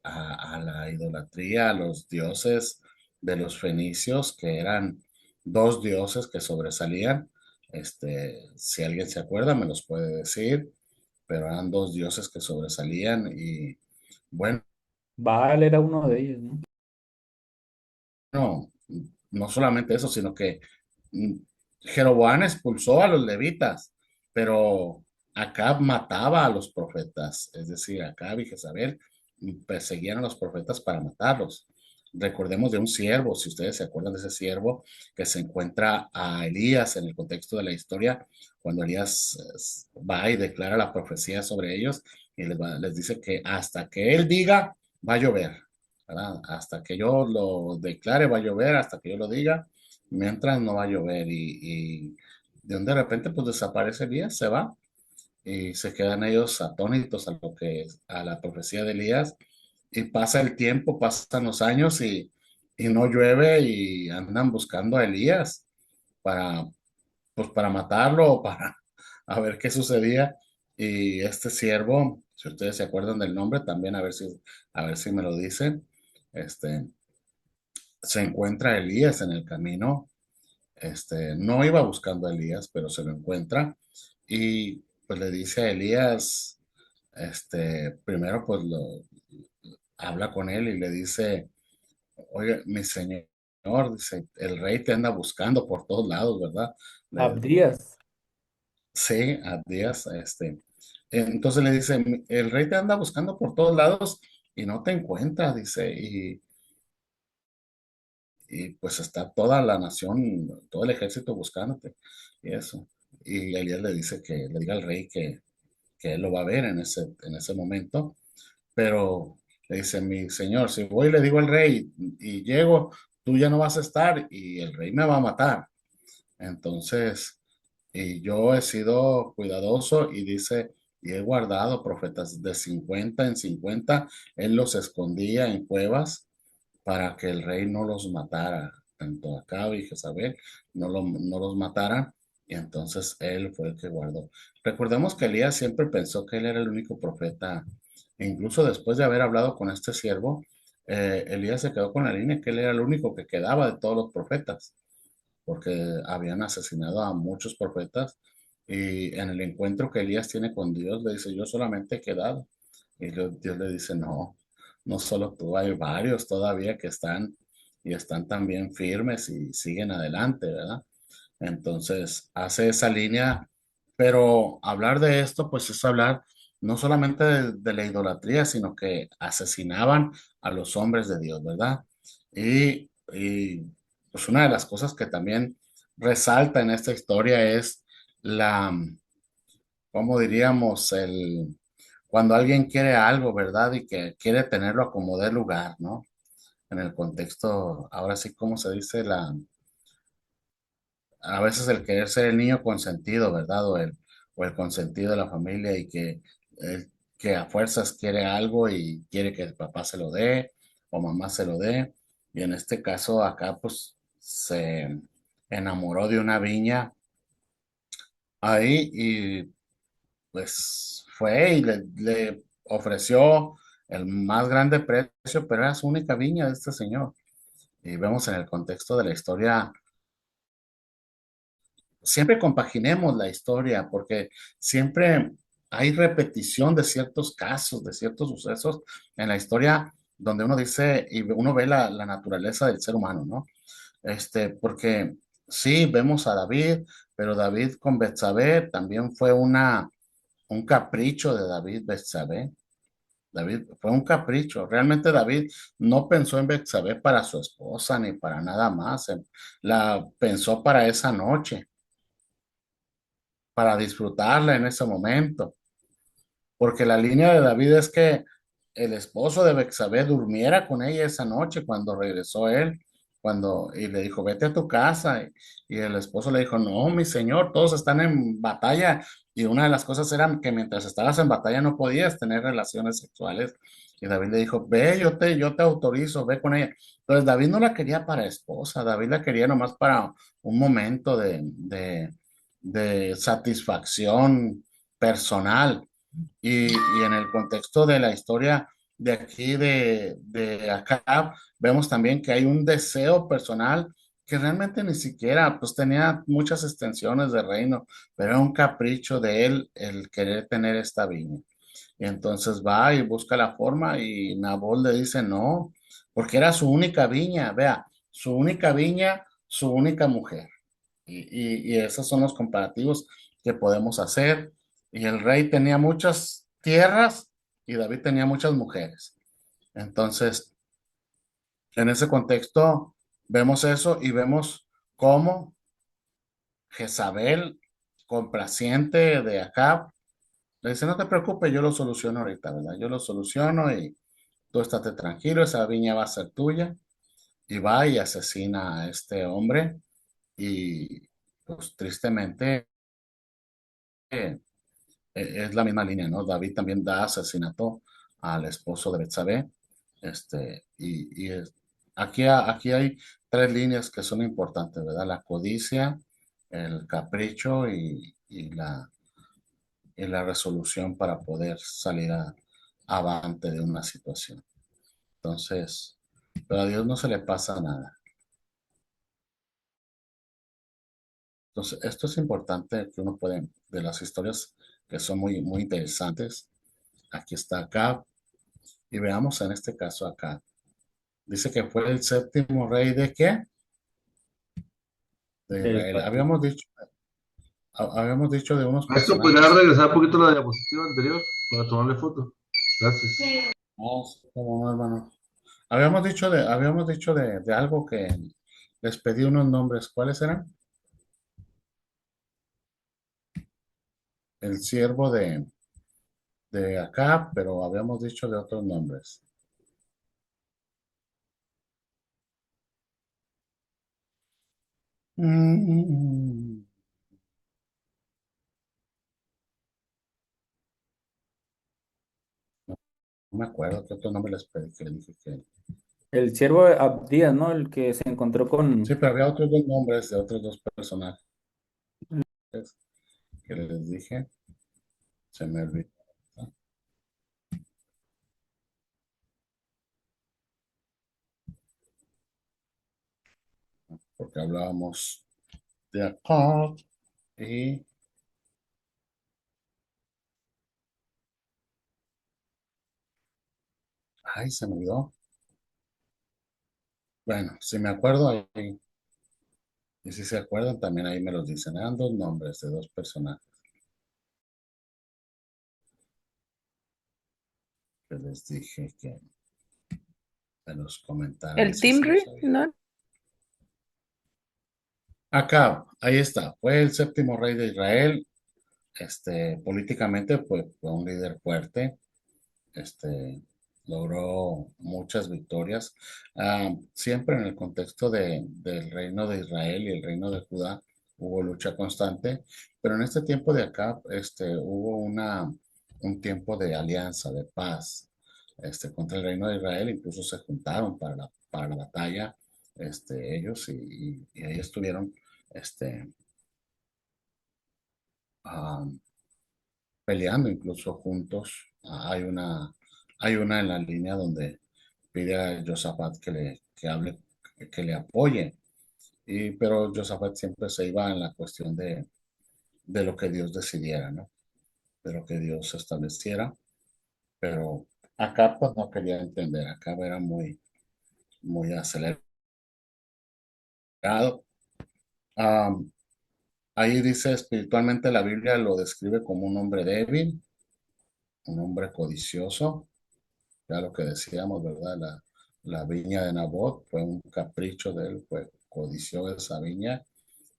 Speaker 1: a la idolatría, a los dioses de los fenicios, que eran dos dioses que sobresalían. Si alguien se acuerda, me los puede decir, pero eran dos dioses que sobresalían y bueno,
Speaker 3: Baal era uno de ellos, ¿no?
Speaker 1: no, no solamente eso, sino que mm, Jeroboam expulsó a los levitas, pero Acab mataba a los profetas, es decir, Acab y Jezabel perseguían a los profetas para matarlos. Recordemos de un siervo, si ustedes se acuerdan de ese siervo que se encuentra a Elías en el contexto de la historia, cuando Elías va y declara la profecía sobre ellos y les dice que hasta que él diga, va a llover, ¿verdad? Hasta que yo lo declare va a llover, hasta que yo lo diga, mientras no va a llover y de repente pues desaparece Elías, se va y se quedan ellos atónitos a lo que a la profecía de Elías y pasa el tiempo, pasan los años y no llueve y andan buscando a Elías para pues para matarlo o para a ver qué sucedía y este siervo, si ustedes se acuerdan del nombre, también a ver si me lo dicen. Se encuentra Elías en el camino. No iba buscando a Elías, pero se lo encuentra y pues le dice a Elías, primero pues habla con él y le dice, oye, mi señor, dice, el rey te anda buscando por todos lados, ¿verdad?
Speaker 3: Abdías.
Speaker 1: Sí, a Díaz, entonces le dice, el rey te anda buscando por todos lados y no te encuentra, dice, y pues está toda la nación, todo el ejército buscándote, y eso. Y Elías le dice que le diga al rey que él lo va a ver en ese momento, pero le dice, mi señor, si voy y le digo al rey y llego, tú ya no vas a estar y el rey me va a matar. Entonces, y yo he sido cuidadoso y dice, y he guardado profetas de 50 en 50, él los escondía en cuevas para que el rey no los matara, tanto Acab y Jezabel no los mataran, y entonces él fue el que guardó. Recordemos que Elías siempre pensó que él era el único profeta, e incluso después de haber hablado con este siervo, Elías se quedó con la línea que él era el único que quedaba de todos los profetas porque habían asesinado a muchos profetas y en el encuentro que Elías tiene con Dios le dice, yo solamente he quedado. Y Dios le dice, no, no solo tú, hay varios todavía que están y están también firmes y siguen adelante, ¿verdad? Entonces hace esa línea, pero hablar de esto, pues es hablar no solamente de la idolatría, sino que asesinaban a los hombres de Dios, ¿verdad? Y pues una de las cosas que también resalta en esta historia es la, ¿cómo diríamos? Cuando alguien quiere algo, ¿verdad? Y que quiere tenerlo a como dé lugar, ¿no? En el contexto, ahora sí, ¿cómo se dice? A veces el querer ser el niño consentido, ¿verdad? O el consentido de la familia y que a fuerzas quiere algo y quiere que el papá se lo dé o mamá se lo dé. Y en este caso acá pues se enamoró de una viña ahí y pues fue y le ofreció el más grande precio, pero era su única viña de este señor. Y vemos en el contexto de la historia siempre compaginemos la historia, porque siempre hay repetición de ciertos casos, de ciertos sucesos en la historia donde uno dice y uno ve la naturaleza del ser humano, ¿no? Porque sí, vemos a David, pero David con Betsabé también fue un capricho de David Betsabé. David fue un capricho. Realmente David no pensó en Betsabé para su esposa ni para nada más. La pensó para esa noche, para disfrutarla en ese momento. Porque la línea de David es que el esposo de Betsabé durmiera con ella esa noche cuando regresó él, y le dijo, vete a tu casa. Y el esposo le dijo, no, mi señor, todos están en batalla. Y una de las cosas era que mientras estabas en batalla no podías tener relaciones sexuales. Y David le dijo, ve, yo te autorizo, ve con ella. Entonces David no la quería para esposa, David la quería nomás para un momento de satisfacción personal. Y en el contexto de la historia de aquí de Acab, vemos también que hay un deseo personal que realmente ni siquiera, pues tenía muchas extensiones de reino, pero era un capricho de él el querer tener esta viña. Y entonces va y busca la forma y Nabal le dice no, porque era su única viña, vea, su única viña, su única mujer. Y esos son los comparativos que podemos hacer. Y el rey tenía muchas tierras y David tenía muchas mujeres. Entonces, en ese contexto, vemos eso y vemos cómo Jezabel, complaciente de Acab, le dice, no te preocupes, yo lo soluciono ahorita, ¿verdad? Yo lo soluciono y tú estate tranquilo, esa viña va a ser tuya. Y va y asesina a este hombre y pues tristemente es la misma línea, ¿no? David también da asesinato al esposo de Betsabé. Aquí hay tres líneas que son importantes, ¿verdad? La codicia, el capricho y la resolución para poder salir avante de una situación. Entonces, pero a Dios no se le pasa nada. Entonces, esto es importante que uno puede, de las historias que son muy, muy interesantes. Aquí está acá. Y veamos en este caso acá. Dice que fue el séptimo rey de ¿qué? De
Speaker 3: El
Speaker 1: Israel.
Speaker 3: patrón.
Speaker 1: Habíamos dicho de unos
Speaker 6: Maestro, ¿podría
Speaker 1: personajes.
Speaker 6: regresar un poquito la diapositiva anterior para tomarle foto? Gracias.
Speaker 1: No, cómo no, hermano. Habíamos dicho de algo que les pedí unos nombres. ¿Cuáles eran? El siervo de acá, pero habíamos dicho de otros nombres. Mm, no me acuerdo qué otro nombre les pedí que les dije que.
Speaker 3: El siervo de Abdías, ¿no? El que se encontró
Speaker 1: Sí,
Speaker 3: con
Speaker 1: pero había otros dos nombres de otros dos personajes que les dije. Se me olvidó. Porque hablábamos de acá y, ay, se me olvidó. Bueno, si me acuerdo ahí, y si se acuerdan también ahí me los dicen. Eran dos nombres de dos personajes que les dije que me los comentaran
Speaker 2: ¿El
Speaker 1: si se los
Speaker 2: Timri?
Speaker 1: sabían.
Speaker 2: ¿No?
Speaker 1: Acá, ahí está. Fue el séptimo rey de Israel. Políticamente pues, fue un líder fuerte. este, Logró muchas victorias. Siempre en el contexto del reino de Israel y el reino de Judá hubo lucha constante, pero en este tiempo de acá hubo un tiempo de alianza, de paz contra el reino de Israel, incluso se juntaron para la batalla ellos y ahí estuvieron este, ah, peleando incluso juntos. Hay una en la línea donde pide a Josafat que hable, que le apoye. Pero Josafat siempre se iba en la cuestión de lo que Dios decidiera, ¿no? De lo que Dios estableciera. Pero acá pues no quería entender, acá era muy, muy acelerado. Am, Ahí dice espiritualmente la Biblia lo describe como un hombre débil, un hombre codicioso. ya lo que decíamos, ¿verdad? La viña de Nabot fue un capricho de él, pues codició esa viña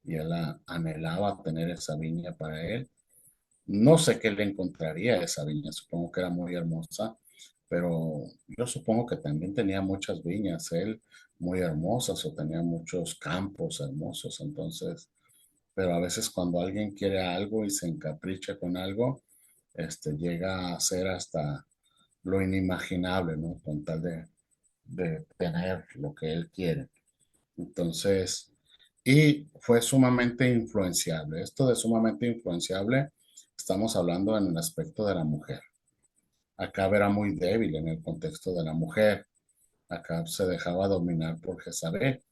Speaker 1: y él anhelaba tener esa viña para él. No sé qué le encontraría a esa viña, supongo que era muy hermosa, pero yo supongo que también tenía muchas viñas, él muy hermosas o tenía muchos campos hermosos, entonces, pero a veces cuando alguien quiere algo y se encapricha con algo, llega a ser hasta lo inimaginable, ¿no? Con tal de tener lo que él quiere. Entonces, y fue sumamente influenciable. Esto de sumamente influenciable, estamos hablando en el aspecto de la mujer. Acab era muy débil en el contexto de la mujer. Acab se dejaba dominar por Jezabel.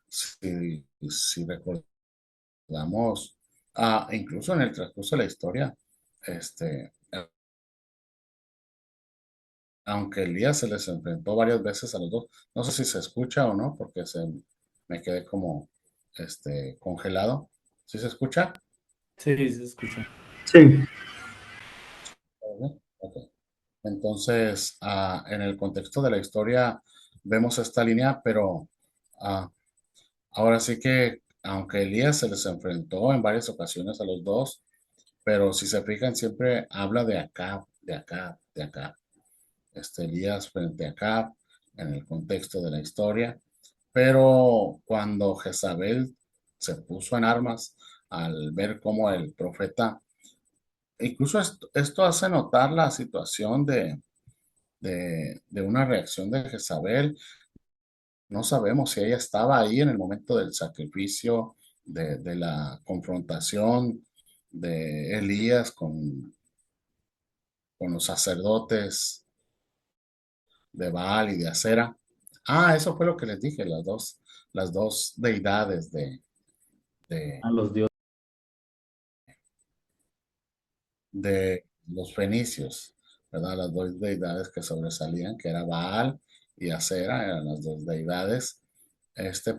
Speaker 1: Si recordamos, incluso en el transcurso de la historia, este, aunque Elías se les enfrentó varias veces a los dos, no sé si se escucha o no, porque me quedé como congelado. ¿Sí se escucha?
Speaker 3: Sí, se escucha.
Speaker 5: Sí,
Speaker 1: Ok. Entonces, en el contexto de la historia vemos esta línea, pero ah, ahora sí que, aunque Elías se les enfrentó en varias ocasiones a los dos, pero si se fijan, siempre habla de Acab, de Acab, de Acab. Elías frente a Acab en el contexto de la historia, pero cuando Jezabel se puso en armas al ver cómo el profeta, incluso esto hace notar la situación de una reacción de Jezabel. No sabemos si ella estaba ahí en el momento del sacrificio, de la confrontación de Elías con los sacerdotes de Baal y de Acera. Eso fue lo que les dije, las dos deidades de,
Speaker 3: A los dioses.
Speaker 1: de los fenicios, ¿verdad? Las dos deidades que sobresalían, que era Baal y Acera, eran las dos deidades.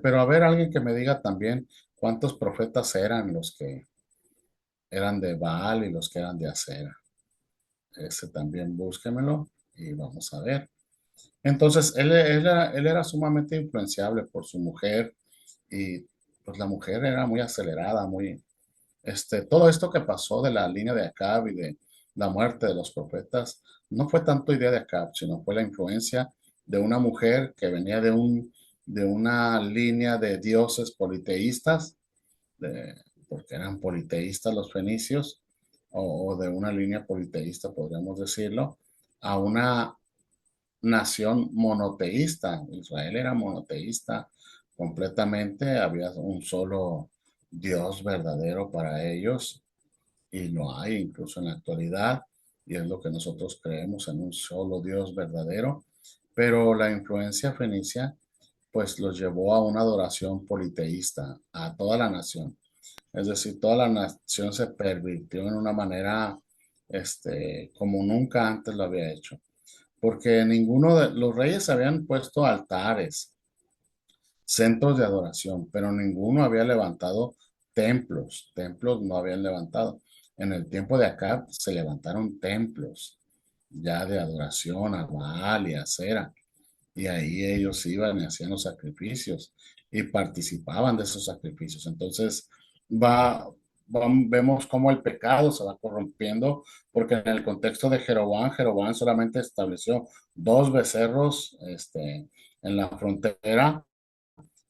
Speaker 1: Pero a ver, alguien que me diga también cuántos profetas eran los que eran de Baal y los que eran de Acera. Ese también búsquemelo y vamos a ver. Entonces, él era sumamente influenciable por su mujer y pues la mujer era muy acelerada, todo esto que pasó de la línea de Acab y de la muerte de los profetas, no fue tanto idea de Acab, sino fue la influencia de una mujer que venía de una línea de dioses politeístas, porque eran politeístas los fenicios, o de una línea politeísta, podríamos decirlo, a una nación monoteísta. Israel era monoteísta completamente, había un solo Dios verdadero para ellos y lo hay incluso en la actualidad y es lo que nosotros creemos en un solo Dios verdadero, pero la influencia fenicia pues los llevó a una adoración politeísta a toda la nación. Es decir, toda la nación se pervirtió en una manera como nunca antes lo había hecho porque ninguno de los reyes habían puesto altares, centros de adoración, pero ninguno había levantado templos no habían levantado. En el tiempo de Acab se levantaron templos ya de adoración a Baal y a Acera, y ahí ellos iban y hacían los sacrificios y participaban de esos sacrificios. Entonces, va, vemos cómo el pecado se va corrompiendo, porque en el contexto de Jeroboam solamente estableció dos becerros en la frontera.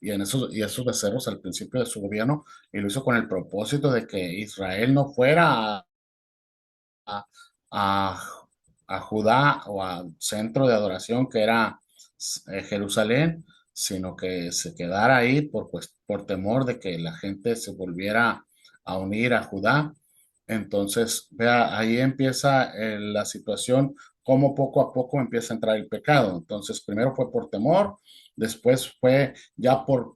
Speaker 1: Y esos becerros al principio de su gobierno, y lo hizo con el propósito de que Israel no fuera a, a, a Judá o al centro de adoración que era Jerusalén, sino que se quedara ahí por temor de que la gente se volviera a unir a Judá. Entonces, vea, ahí empieza la situación, cómo poco a poco empieza a entrar el pecado. Entonces, primero fue por temor, después fue ya por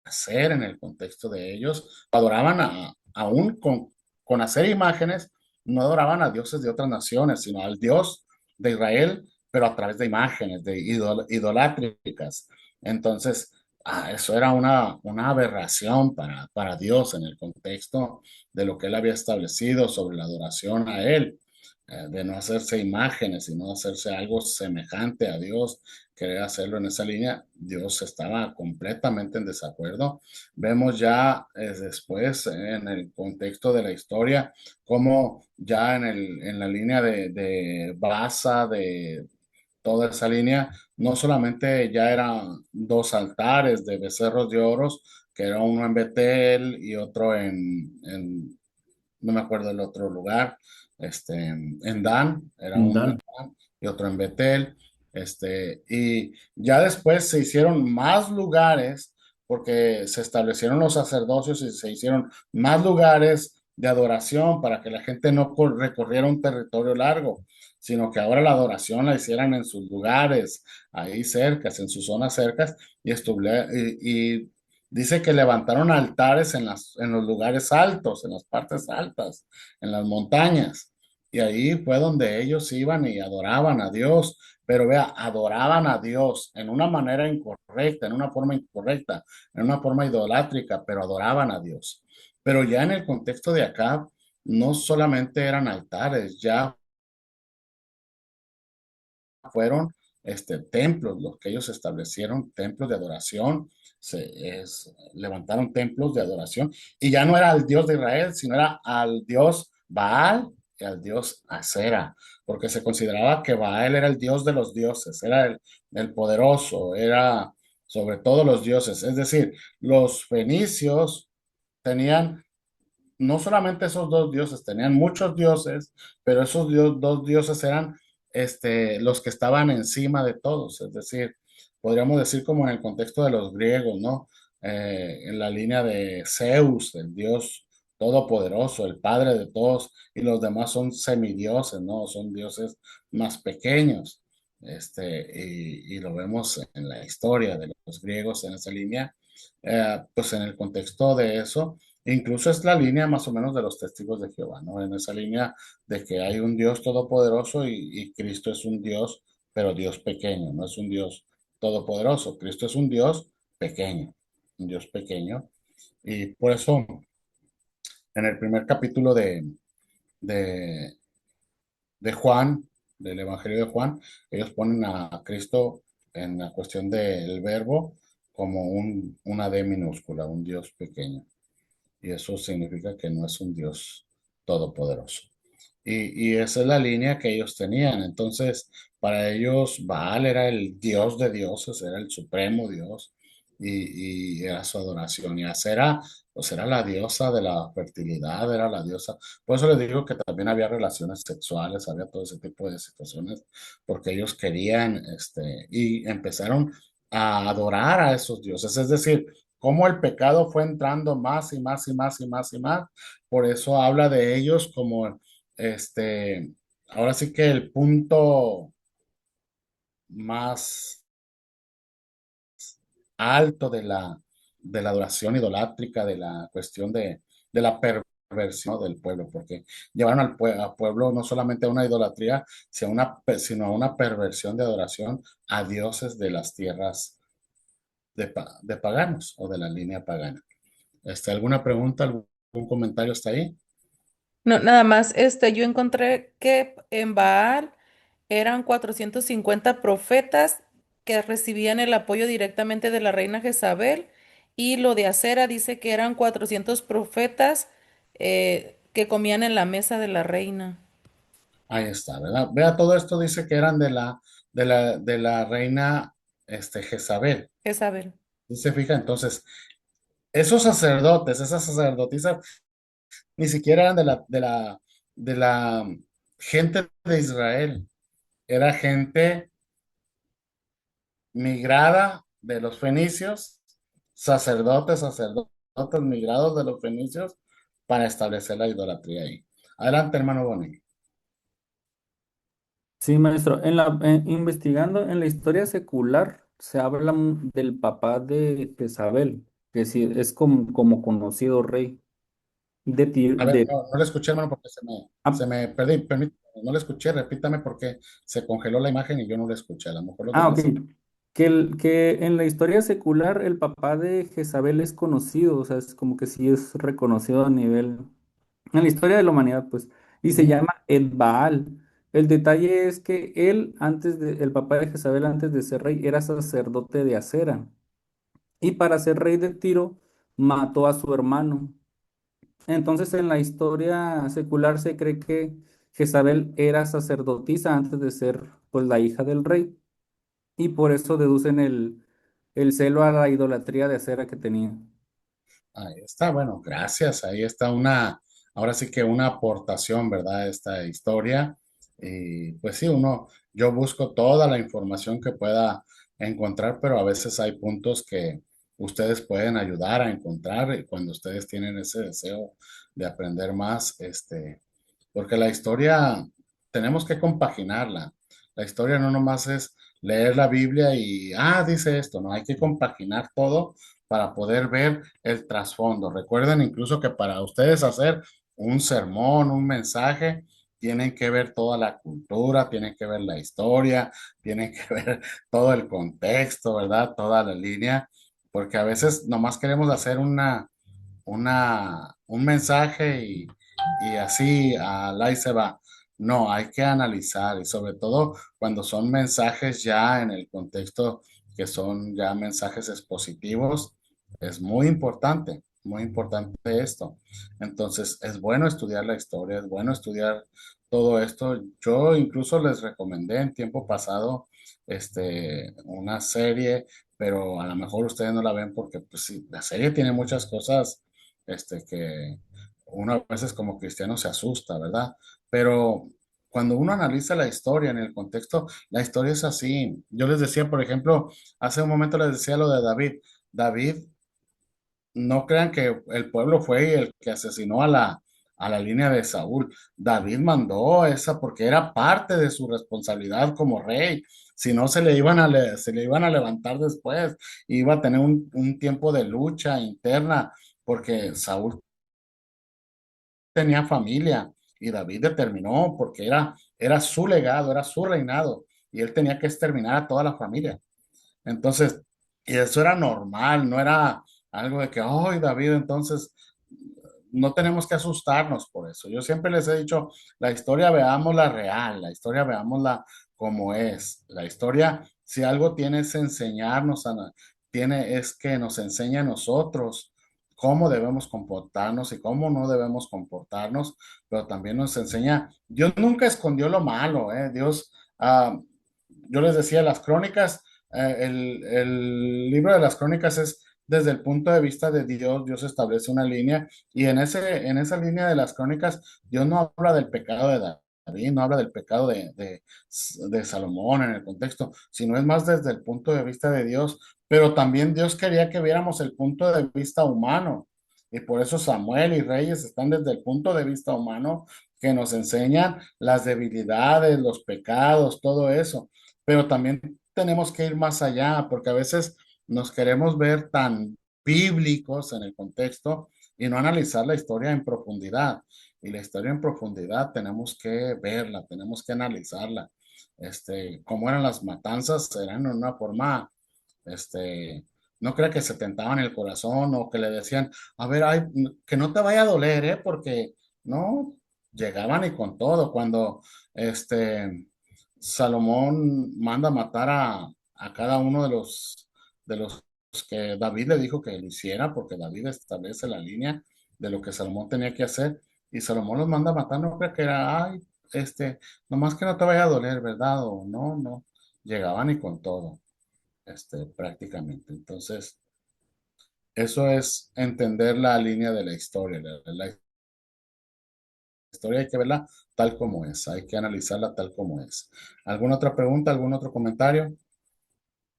Speaker 1: hacer en el contexto de ellos. Adoraban aún con hacer imágenes, no adoraban a dioses de otras naciones, sino al Dios de Israel, pero a través de imágenes, de idolátricas. Entonces, eso era una aberración para Dios en el contexto de lo que él había establecido sobre la adoración a él. de no hacerse imágenes, sino hacerse algo semejante a Dios, querer hacerlo en esa línea, Dios estaba completamente en desacuerdo. Vemos ya después en el contexto de la historia, como ya en la línea de Baza, de toda esa línea, no solamente ya eran dos altares de becerros de oros, que era uno en Betel y otro no me acuerdo el otro lugar, en Dan, era
Speaker 3: En
Speaker 1: uno en
Speaker 3: Dan.
Speaker 1: Dan y otro en Betel, y ya después se hicieron más lugares porque se establecieron los sacerdocios y se hicieron más lugares de adoración para que la gente no recorriera un territorio largo, sino que ahora la adoración la hicieran en sus lugares, ahí cercas, en sus zonas cercas, y dice que levantaron altares en los lugares altos, en las partes altas, en las montañas. Y ahí fue donde ellos iban y adoraban a Dios. Pero vea, adoraban a Dios en una manera incorrecta, en una forma incorrecta, en una forma idolátrica, pero adoraban a Dios. Pero ya en el contexto de acá, no solamente eran altares, ya fueron templos, los que ellos establecieron, templos de adoración, levantaron templos de adoración, y ya no era al Dios de Israel, sino era al Dios Baal y al Dios Acera, porque se consideraba que Baal era el Dios de los dioses, era el poderoso, era sobre todos los dioses, es decir, los fenicios tenían no solamente esos dos dioses, tenían muchos dioses, pero esos dos dioses eran los que estaban encima de todos, es decir, podríamos decir como en el contexto de los griegos, ¿no? En la línea de Zeus, el dios todopoderoso, el padre de todos, y los demás son semidioses, ¿no? Son dioses más pequeños. Y lo vemos en la historia de los griegos en esa línea, pues en el contexto de eso. Incluso es la línea más o menos de los testigos de Jehová, ¿no? En esa línea de que hay un Dios todopoderoso y Cristo es un Dios, pero Dios pequeño, no es un Dios todopoderoso. Cristo es un Dios pequeño. Y por eso en el primer capítulo de, de Juan, del Evangelio de Juan, ellos ponen a Cristo en la cuestión del verbo como una D minúscula, un Dios pequeño. Y eso significa que no es un Dios todopoderoso. Y esa es la línea que ellos tenían. Entonces, para ellos, Baal era el Dios de dioses, era el supremo Dios, y era su adoración. Y Acera, pues era la diosa de la fertilidad, era la diosa. Por eso les digo que también había relaciones sexuales, había todo ese tipo de situaciones, porque ellos querían, y empezaron a adorar a esos dioses. Es decir, cómo el pecado fue entrando más y más y más y más y más. Por eso habla de ellos como este, ahora sí que el punto más alto de la adoración idolátrica, de la cuestión de la perversión del pueblo, porque llevaron al pueblo no solamente a una idolatría, sino a una perversión de adoración a dioses de las tierras de paganos o de la línea pagana. ¿Alguna pregunta, algún comentario hasta ahí?
Speaker 2: No, nada más, yo encontré que en Baal eran 450 profetas que recibían el apoyo directamente de la reina Jezabel, y lo de Acera dice que eran 400 profetas que comían en la mesa de la reina
Speaker 1: Ahí está, ¿verdad? Vea, todo esto dice que eran de la reina Jezabel.
Speaker 2: Jezabel.
Speaker 1: ¿Sí se fija? Entonces, esos sacerdotes, esas sacerdotisas, ni siquiera eran de la gente de Israel. Era gente migrada de los fenicios, sacerdotes migrados de los fenicios para establecer la idolatría ahí. Adelante, hermano Bonnie.
Speaker 3: Sí, maestro. Investigando en la historia secular se habla del papá de Jezabel, que sí es como conocido rey de,
Speaker 1: A ver, no le escuché, hermano, porque se
Speaker 3: ah,
Speaker 1: me perdí. No le escuché, repítame porque se congeló la imagen y yo no le escuché. A lo mejor los
Speaker 3: Ok.
Speaker 1: demás sí.
Speaker 3: Que en la historia secular el papá de Jezabel es conocido, o sea, es como que sí es reconocido a nivel, en la historia de la humanidad, pues. y se llama Edbaal. El detalle es que el papá de Jezabel, antes de ser rey, era sacerdote de Acera. Y para ser rey de Tiro, mató a su hermano. Entonces, en la historia secular se cree que Jezabel era sacerdotisa antes de ser, pues, la hija del rey. Y por eso deducen el celo a la idolatría de Acera que tenía.
Speaker 1: Ahí está, bueno, gracias. Ahí está ahora sí que una aportación, ¿verdad? Esta historia. Y pues sí, yo busco toda la información que pueda encontrar, pero a veces hay puntos que ustedes pueden ayudar a encontrar y cuando ustedes tienen ese deseo de aprender más, porque la historia tenemos que compaginarla. La historia no nomás es leer la Biblia y, dice esto, no, hay que compaginar todo para poder ver el trasfondo. Recuerden incluso que para ustedes hacer un sermón, un mensaje, tienen que ver toda la cultura, tienen que ver la historia, tienen que ver todo el contexto, ¿verdad? Toda la línea, porque a veces nomás queremos hacer un mensaje y así ahí se va. No, hay que analizar y sobre todo cuando son mensajes ya en el contexto que son ya mensajes expositivos, es muy importante esto. Entonces, es bueno estudiar la historia, es bueno estudiar todo esto. Yo incluso les recomendé en tiempo pasado una serie, pero a lo mejor ustedes no la ven porque pues sí, la serie tiene muchas cosas que uno a veces como cristiano se asusta, ¿verdad? Pero cuando uno analiza la historia en el contexto, la historia es así. Yo les decía, por ejemplo, hace un momento les decía lo de David. David, no crean que el pueblo fue el que asesinó a la línea de Saúl. David mandó esa porque era parte de su responsabilidad como rey. Si no, se le iban a levantar después. Iba a tener un tiempo de lucha interna porque Saúl tenía familia y David determinó porque era su legado, era su reinado y él tenía que exterminar a toda la familia. Entonces, y eso era normal, no era algo de que, ay, David, entonces no tenemos que asustarnos por eso. Yo siempre les he dicho, la historia veámosla real, la historia veámosla como es. La historia, si algo tiene es enseñarnos, es que nos enseña a nosotros cómo debemos comportarnos y cómo no debemos comportarnos, pero también nos enseña, Dios nunca escondió lo malo, ¿eh? Yo les decía, las crónicas, el libro de las crónicas es desde el punto de vista de Dios. Dios establece una línea y en esa línea de las crónicas, Dios no habla del pecado de David, no habla del pecado de Salomón en el contexto, sino es más desde el punto de vista de Dios. Pero también Dios quería que viéramos el punto de vista humano. Y por eso Samuel y Reyes están desde el punto de vista humano que nos enseñan las debilidades, los pecados, todo eso. Pero también tenemos que ir más allá, porque a veces nos queremos ver tan bíblicos en el contexto y no analizar la historia en profundidad. Y la historia en profundidad tenemos que verla, tenemos que analizarla. Cómo eran las matanzas, eran de una forma, no crea que se tentaban el corazón o que le decían, a ver, ay, que no te vaya a doler, ¿eh? Porque no, llegaban y con todo. Cuando, Salomón manda matar a cada uno de los que David le dijo que lo hiciera, porque David establece la línea de lo que Salomón tenía que hacer, y Salomón los manda a matar, no creo que era, ay, nomás que no te vaya a doler, ¿verdad? O no, no, llegaban y con todo, prácticamente. Entonces, eso es entender la línea de la historia. La historia hay que verla tal como es, hay que analizarla tal como es. ¿Alguna otra pregunta, algún otro comentario?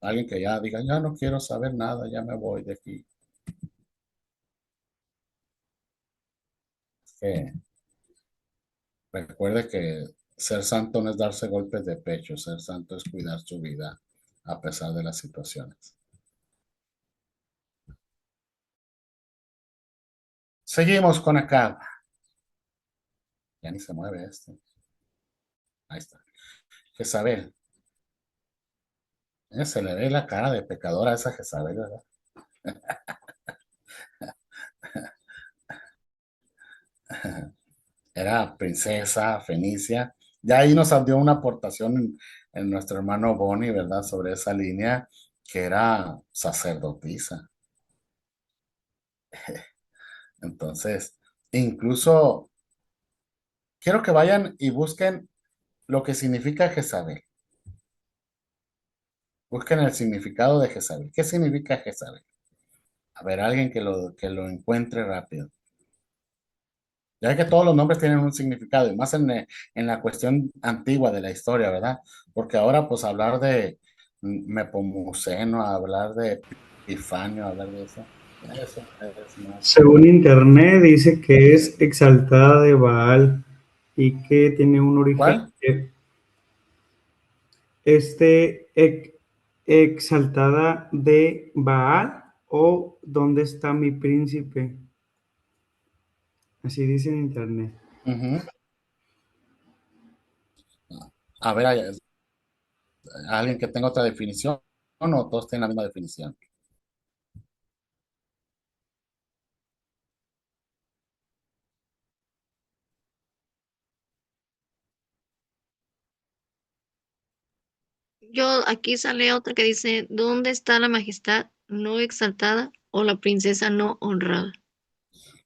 Speaker 1: Alguien que ya diga, ya no quiero saber nada, ya me voy de aquí. Que recuerde que ser santo no es darse golpes de pecho, ser santo es cuidar su vida a pesar de las situaciones. Seguimos con acá. Ya ni se mueve este. Ahí está. Jezabel. Se le ve la cara de pecadora a esa Jezabel, ¿verdad? era princesa fenicia. Ya ahí nos dio una aportación en nuestro hermano Bonnie, ¿verdad? Sobre esa línea que era sacerdotisa. Entonces, incluso quiero que vayan y busquen lo que significa Jezabel. Busquen el significado de Jezabel. ¿Qué significa Jezabel? A ver, alguien que lo encuentre rápido. Ya que todos los nombres tienen un significado, y más en la cuestión antigua de la historia, ¿verdad? Porque ahora, pues, hablar de Mepomuceno, hablar de Epifanio, hablar de eso es más.
Speaker 5: Según internet, dice que es exaltada de Baal y que tiene un origen
Speaker 1: ¿Cuál?
Speaker 5: este exaltada de Baal o ¿dónde está mi príncipe? Así dice en internet.
Speaker 1: Ujú. A ver, ¿hay alguien que tenga otra definición o todos tienen la misma definición?
Speaker 7: Yo aquí sale otra que dice, ¿dónde está la majestad no exaltada o la princesa no honrada?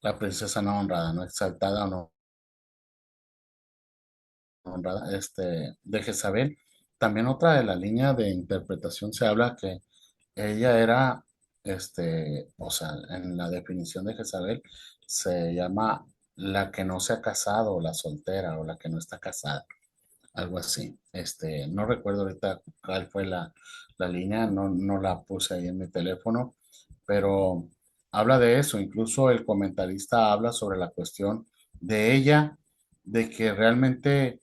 Speaker 1: La princesa no honrada, no exaltada o no honrada, de Jezabel. También otra de la línea de interpretación se habla que ella era, o sea, en la definición de Jezabel se llama la que no se ha casado, o la soltera, o la que no está casada, algo así. No recuerdo ahorita cuál fue la línea, no la puse ahí en mi teléfono, pero habla de eso. Incluso el comentarista habla sobre la cuestión de ella, de que realmente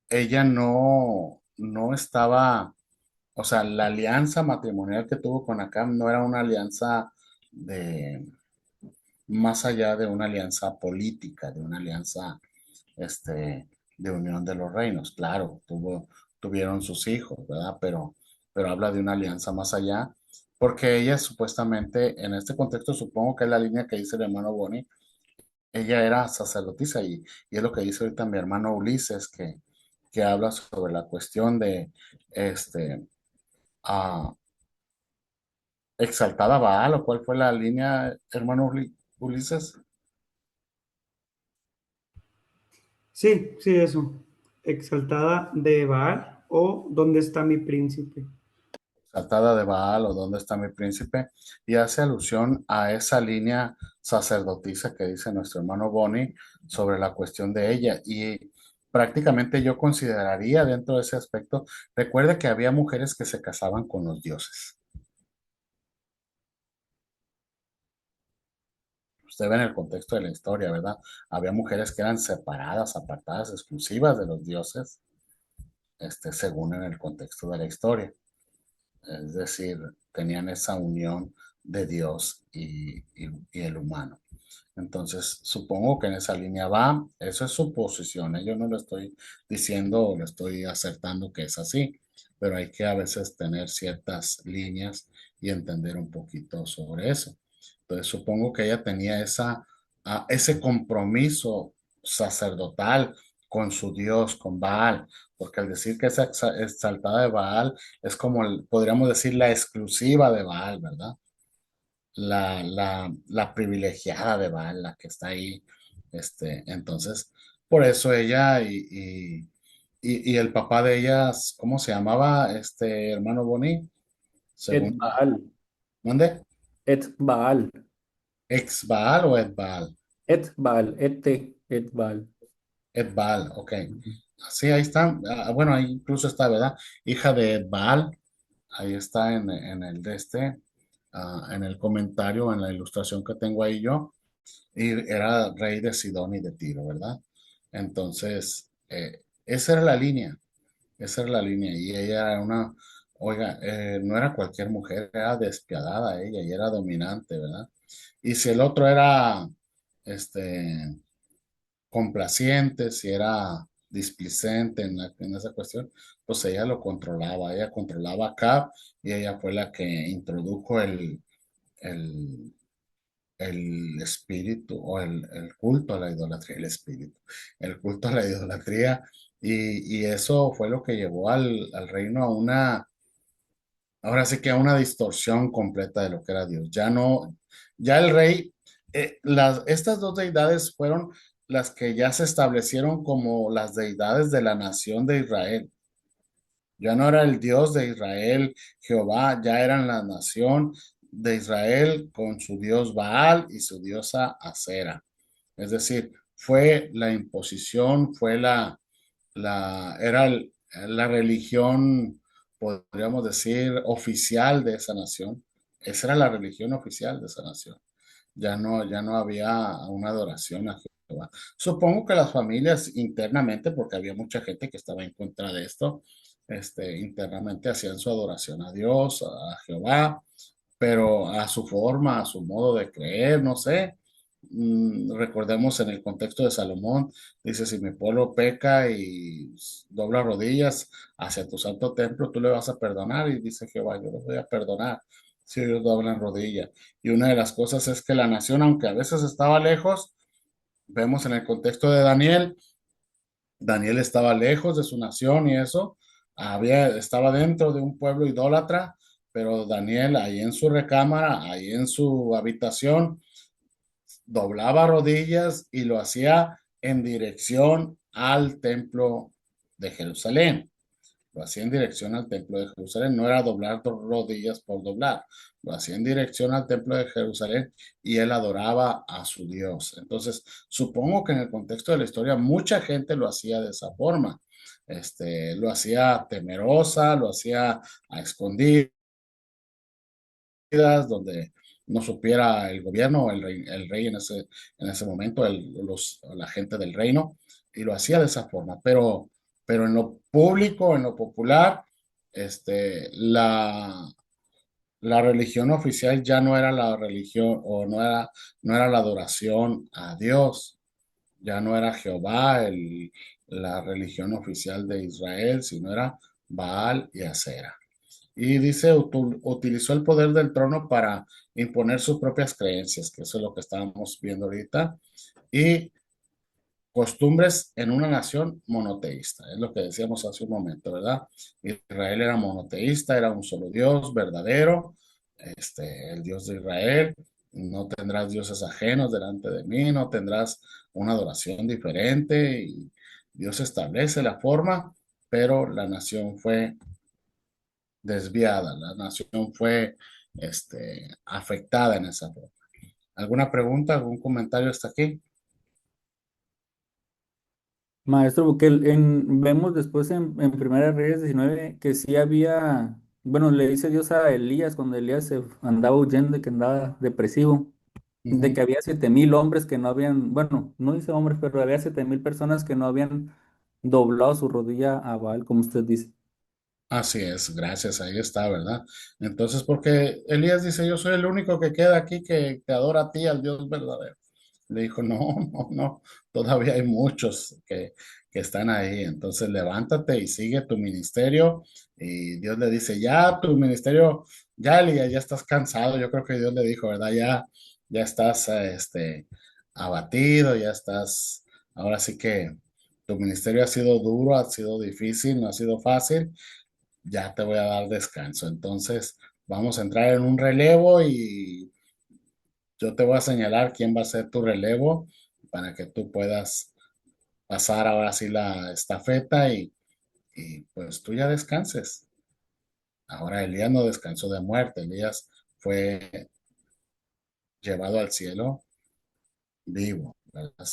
Speaker 1: ella no estaba, o sea, la alianza matrimonial que tuvo con Acab no era una alianza de, más allá de una alianza política, de una alianza, de unión de los reinos. Claro, tuvieron sus hijos, ¿verdad? Pero habla de una alianza más allá, porque ella supuestamente, en este contexto, supongo que es la línea que dice el hermano Bonnie, ella era sacerdotisa y es lo que dice ahorita mi hermano Ulises, que habla sobre la cuestión de, este, ah, exaltada Baal, o cuál fue la línea, hermano Ulises.
Speaker 5: Sí, sí, eso. Exaltada de Baal o ¿dónde está mi príncipe?
Speaker 1: Exaltada de Baal o dónde está mi príncipe, y hace alusión a esa línea sacerdotisa que dice nuestro hermano Bonnie sobre la cuestión de ella. Y prácticamente yo consideraría dentro de ese aspecto, recuerde que había mujeres que se casaban con los dioses. Usted ve en el contexto de la historia, ¿verdad? Había mujeres que eran separadas, apartadas, exclusivas de los dioses, según en el contexto de la historia. Es decir, tenían esa unión de Dios y el humano. Entonces, supongo que en esa línea va, eso es su posición, ¿eh? Yo no lo estoy diciendo o le estoy acertando que es así, pero hay que a veces tener ciertas líneas y entender un poquito sobre eso. Entonces, supongo que ella tenía ese compromiso sacerdotal con su Dios, con Baal, porque al decir que es exaltada de Baal, es como, podríamos decir, la exclusiva de Baal, ¿verdad? La privilegiada de Baal, la que está ahí. Entonces, por eso ella y el papá de ellas, ¿cómo se llamaba? Hermano Boni,
Speaker 3: Et
Speaker 1: según,
Speaker 3: Baal,
Speaker 1: ¿dónde?
Speaker 3: Et Baal,
Speaker 1: ¿Ex Baal o Ed Baal?
Speaker 3: Et Baal, Et Baal.
Speaker 1: Ed Baal, ok. Sí, ahí está. Bueno, ahí incluso está, ¿verdad? Hija de Ed Baal. Ahí está en el en el comentario, en la ilustración que tengo ahí yo. Y era rey de Sidón y de Tiro, ¿verdad? Entonces, esa era la línea, esa era la línea. Y ella era oiga, no era cualquier mujer, era despiadada ella y era dominante, ¿verdad? Y si el otro era, este, complaciente, si era displicente en esa cuestión, pues ella controlaba acá y ella fue la que introdujo el el espíritu o el culto a la idolatría, el espíritu, el culto a la idolatría. Y eso fue lo que llevó al reino a una, ahora sí que a una distorsión completa de lo que era Dios. Ya no, ya el rey, estas dos deidades fueron las que ya se establecieron como las deidades de la nación de Israel. Ya no era el Dios de Israel, Jehová, ya eran la nación de Israel con su Dios Baal y su diosa Acera. Es decir, fue la imposición, fue la religión, podríamos decir, oficial de esa nación. Esa era la religión oficial de esa nación. Ya no había una adoración a Jehová. Supongo que las familias internamente, porque había mucha gente que estaba en contra de esto, internamente hacían su adoración a Dios, a Jehová, pero a su forma, a su modo de creer, no sé. Recordemos en el contexto de Salomón, dice, si mi pueblo peca y dobla rodillas hacia tu santo templo, tú le vas a perdonar. Y dice Jehová, yo les voy a perdonar si ellos doblan rodillas. Y una de las cosas es que la nación, aunque a veces estaba lejos, vemos en el contexto de Daniel, Daniel estaba lejos de su nación y eso, estaba dentro de un pueblo idólatra, pero Daniel ahí en su recámara, ahí en su habitación, doblaba rodillas y lo hacía en dirección al templo de Jerusalén. Lo hacía en dirección al templo de Jerusalén, no era doblar rodillas por doblar, lo hacía en dirección al templo de Jerusalén y él adoraba a su Dios. Entonces, supongo que en el contexto de la historia mucha gente lo hacía de esa forma. Lo hacía temerosa, lo hacía a escondidas, donde no supiera el gobierno o el rey en ese momento, la gente del reino, y lo hacía de esa forma. Pero en lo público, en lo popular, la religión oficial ya no era la religión o no era la adoración a Dios, ya no era Jehová la religión oficial de Israel, sino era Baal y Acera. Y dice, utilizó el poder del trono para imponer sus propias creencias, que eso es lo que estábamos viendo ahorita, y costumbres en una nación monoteísta, es lo que decíamos hace un momento, ¿verdad? Israel era monoteísta, era un solo Dios verdadero, el Dios de Israel. No tendrás dioses ajenos delante de mí, no tendrás una adoración diferente, y Dios establece la forma, pero la nación fue desviada, la nación fue afectada en esa forma. ¿Alguna pregunta, algún comentario hasta aquí?
Speaker 3: Maestro Buquel, vemos después en Primera Reyes 19 que sí había, bueno, le dice Dios a Elías cuando Elías se andaba huyendo, de que andaba depresivo, de
Speaker 1: Ujú.
Speaker 3: que había 7,000 hombres que no habían, bueno, no dice hombres, pero había 7,000 personas que no habían doblado su rodilla a Baal, como usted dice.
Speaker 1: Así es, gracias, ahí está, ¿verdad? Entonces, porque Elías dice, yo soy el único que queda aquí que te adora a ti, al Dios verdadero. Le dijo, no, no, no, todavía hay muchos que están ahí. Entonces, levántate y sigue tu ministerio. Y Dios le dice, ya tu ministerio, ya Elías, ya estás cansado. Yo creo que Dios le dijo, ¿verdad? Ya estás, abatido, ya estás, ahora sí que tu ministerio ha sido duro, ha sido difícil, no ha sido fácil, ya te voy a dar descanso. Entonces, vamos a entrar en un relevo y yo te voy a señalar quién va a ser tu relevo para que tú puedas pasar ahora sí la estafeta y pues tú ya descanses. Ahora Elías no descansó de muerte, Elías fue llevado al cielo vivo, ¿verdad?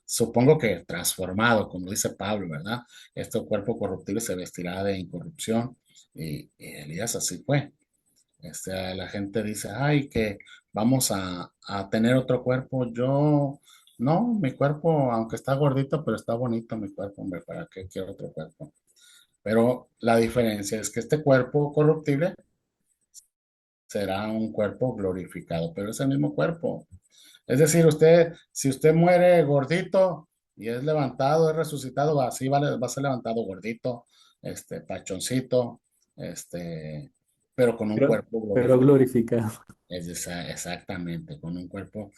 Speaker 1: Supongo que transformado, como dice Pablo, ¿verdad? Este cuerpo corruptible se vestirá de incorrupción y Elías así fue. La gente dice, ay, que vamos a tener otro cuerpo. Yo, no, mi cuerpo, aunque está gordito, pero está bonito mi cuerpo, hombre, ¿para qué quiero otro cuerpo? Pero la diferencia es que este cuerpo corruptible será un cuerpo glorificado, pero es el mismo cuerpo. Es decir, si usted muere gordito y es levantado, es resucitado, así va a ser levantado gordito, pachoncito, este, pero con un cuerpo
Speaker 3: pero
Speaker 1: glorificado.
Speaker 3: glorificado.
Speaker 1: Exactamente, con un cuerpo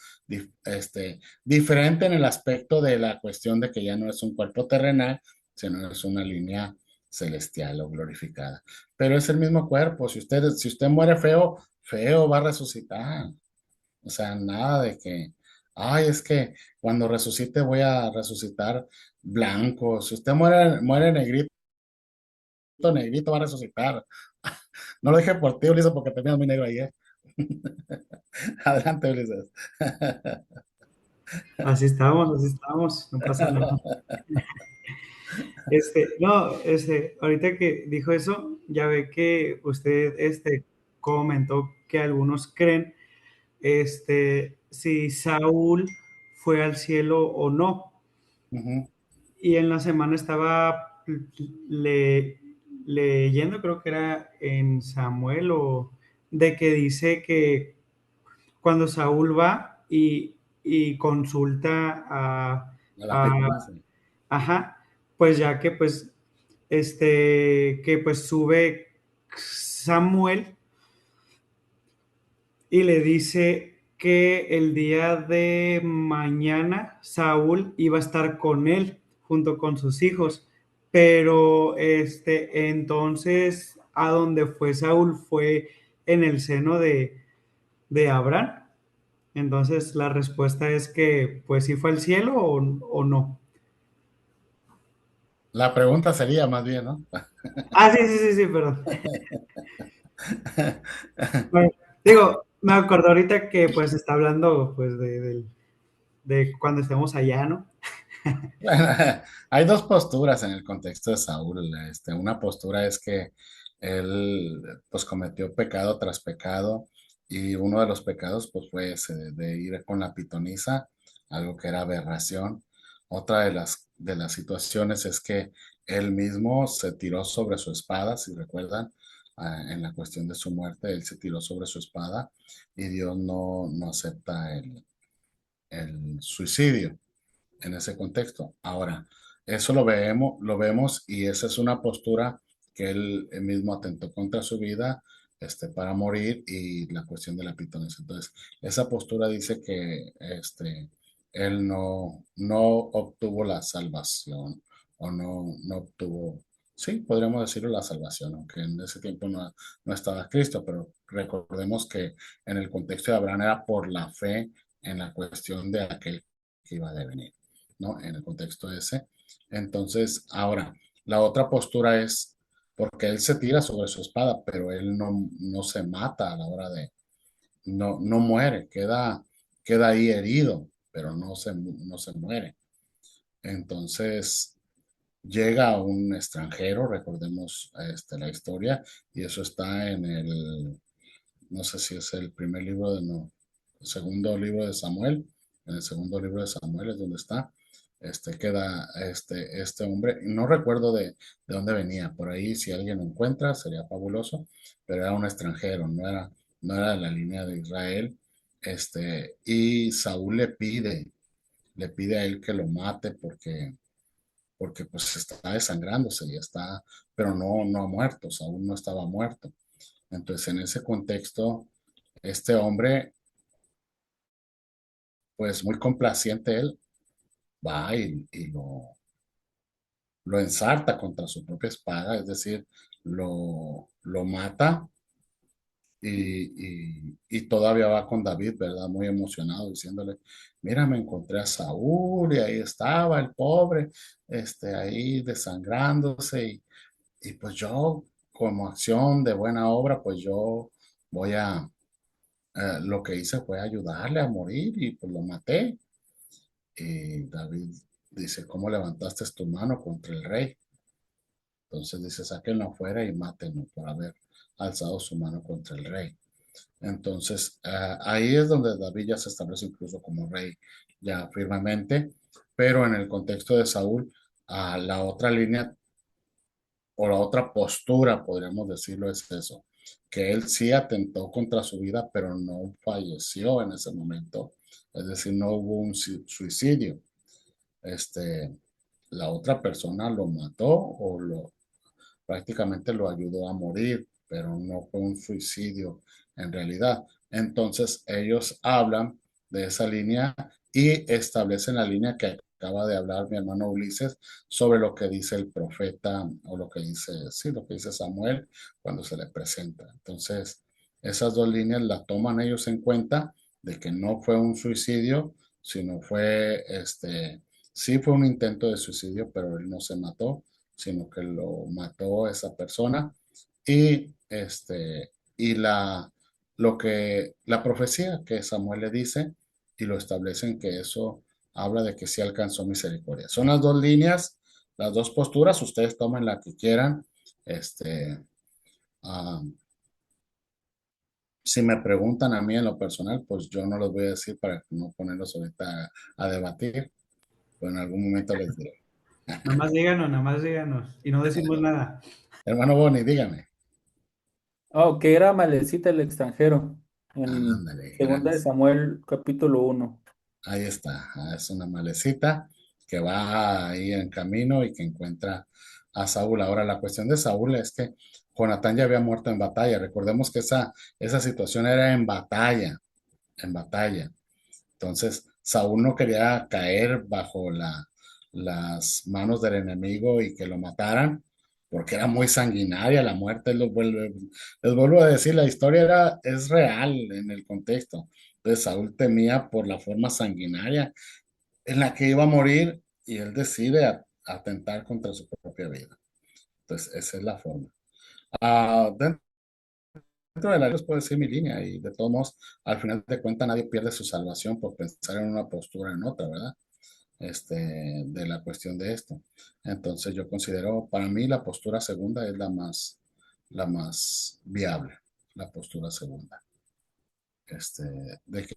Speaker 1: diferente en el aspecto de la cuestión de que ya no es un cuerpo terrenal, sino es una línea celestial o glorificada. Pero es el mismo cuerpo. Si usted muere feo, feo va a resucitar. O sea, nada de que, ay, es que cuando resucite voy a resucitar blanco. Si usted muere negrito, negrito va a resucitar. No lo dije por ti, Ulises, porque te miras muy negro ayer. Adelante, Ulises.
Speaker 5: así estamos, no pasa nada. No, ahorita que dijo eso, ya ve que usted, comentó que algunos creen, si Saúl fue al cielo o no.
Speaker 1: Ujú.
Speaker 5: Y en la semana estaba leyendo, creo que era en Samuel, o de que dice que cuando Saúl va y consulta
Speaker 1: A la
Speaker 5: a-
Speaker 1: pitoniza.
Speaker 5: ajá, pues ya que pues, que pues sube Samuel y le dice que el día de mañana Saúl iba a estar con él junto con sus hijos, pero entonces a donde fue Saúl fue en el seno de Abraham. Entonces la respuesta es que pues sí fue al cielo o no.
Speaker 1: La pregunta sería más bien, ¿no?
Speaker 5: Ah, sí, sí, sí, sí, perdón. Bueno, digo, me acordé ahorita que pues está hablando pues de cuando estemos allá, ¿no?
Speaker 1: Bueno, hay dos posturas en el contexto de Saúl. Una postura es que él pues cometió pecado tras pecado y uno de los pecados pues fue ese de ir con la pitonisa, algo que era aberración. Otra de las situaciones es que él mismo se tiró sobre su espada, si recuerdan, en la cuestión de su muerte, él se tiró sobre su espada y Dios no acepta el suicidio en ese contexto. Ahora, eso lo vemos y esa es una postura que él mismo atentó contra su vida para morir y la cuestión de la pitonisa. Entonces, esa postura dice que él no obtuvo la salvación o no obtuvo, sí, podríamos decirlo la salvación, aunque en ese tiempo no estaba Cristo, pero recordemos que en el contexto de Abraham era por la fe en la cuestión de aquel que iba a devenir. ¿No? En el contexto ese. Entonces, ahora, la otra postura es porque él se tira sobre su espada, pero él no se mata a la hora no muere, queda ahí herido, pero no se muere. Entonces, llega un extranjero, recordemos la historia, y eso está no sé si es el primer libro no, el segundo libro de Samuel, en el segundo libro de Samuel es donde está, queda este hombre, no recuerdo de dónde venía, por ahí si alguien lo encuentra sería fabuloso, pero era un extranjero, no era de la línea de Israel, y Saúl le pide a él que lo mate porque pues está desangrándose y pero no ha muerto, Saúl no estaba muerto. Entonces, en ese contexto, este hombre, pues muy complaciente él, va y lo ensarta contra su propia espada, es decir, lo mata y todavía va con David, ¿verdad? Muy emocionado, diciéndole, mira, me encontré a Saúl y ahí estaba el pobre, ahí desangrándose y pues yo, como acción de buena obra, pues yo voy lo que hice fue ayudarle a morir y pues lo maté. Y David dice, ¿cómo levantaste tu mano contra el rey? Entonces dice, sáquenlo afuera y mátenlo por haber alzado su mano contra el rey. Entonces ahí es donde David ya se establece incluso como rey ya firmemente, pero en el contexto de Saúl, la otra línea o la otra postura, podríamos decirlo, es eso, que él sí atentó contra su vida, pero no falleció en ese momento, es decir, no hubo un suicidio. Este, la otra persona lo mató o prácticamente lo ayudó a morir pero no fue un suicidio en realidad. Entonces ellos hablan de esa línea y establecen la línea que acaba de hablar mi hermano Ulises sobre lo que dice el profeta o lo que dice, sí, lo que dice Samuel cuando se le presenta. Entonces, esas dos líneas las toman ellos en cuenta de que no fue un suicidio, sino fue, sí fue un intento de suicidio, pero él no se mató, sino que lo mató esa persona y, la profecía que Samuel le dice y lo establecen que eso habla de que sí alcanzó misericordia. Son las dos líneas, las dos posturas, ustedes tomen la que quieran. Ah, si me preguntan a mí en lo personal, pues yo no los voy a decir para no ponerlos ahorita a debatir, pero en algún momento les diré.
Speaker 5: Nada más díganos. Y no decimos nada.
Speaker 1: Hermano Boni, dígame.
Speaker 3: Oh, que era Malecita el extranjero, en
Speaker 1: Ándale,
Speaker 3: Segunda de
Speaker 1: gracias.
Speaker 3: Samuel, capítulo 1.
Speaker 1: Ahí está. Es una malecita que va ahí en camino y que encuentra a Saúl. Ahora, la cuestión de Saúl es que Jonatán ya había muerto en batalla. Recordemos que esa situación era en batalla, en batalla. Entonces, Saúl no quería caer bajo las manos del enemigo y que lo mataran, porque era muy sanguinaria la muerte. Les vuelvo a decir, la historia es real en el contexto. Entonces, Saúl temía por la forma sanguinaria en la que iba a morir y él decide atentar contra su propia vida. Entonces, esa es la forma. Dentro de la les puedo decir mi línea y de todos modos, al final de cuentas nadie pierde su salvación por pensar en una postura en otra, ¿verdad? De la cuestión de esto. Entonces yo considero, para mí la postura segunda es la más viable, la postura segunda, de que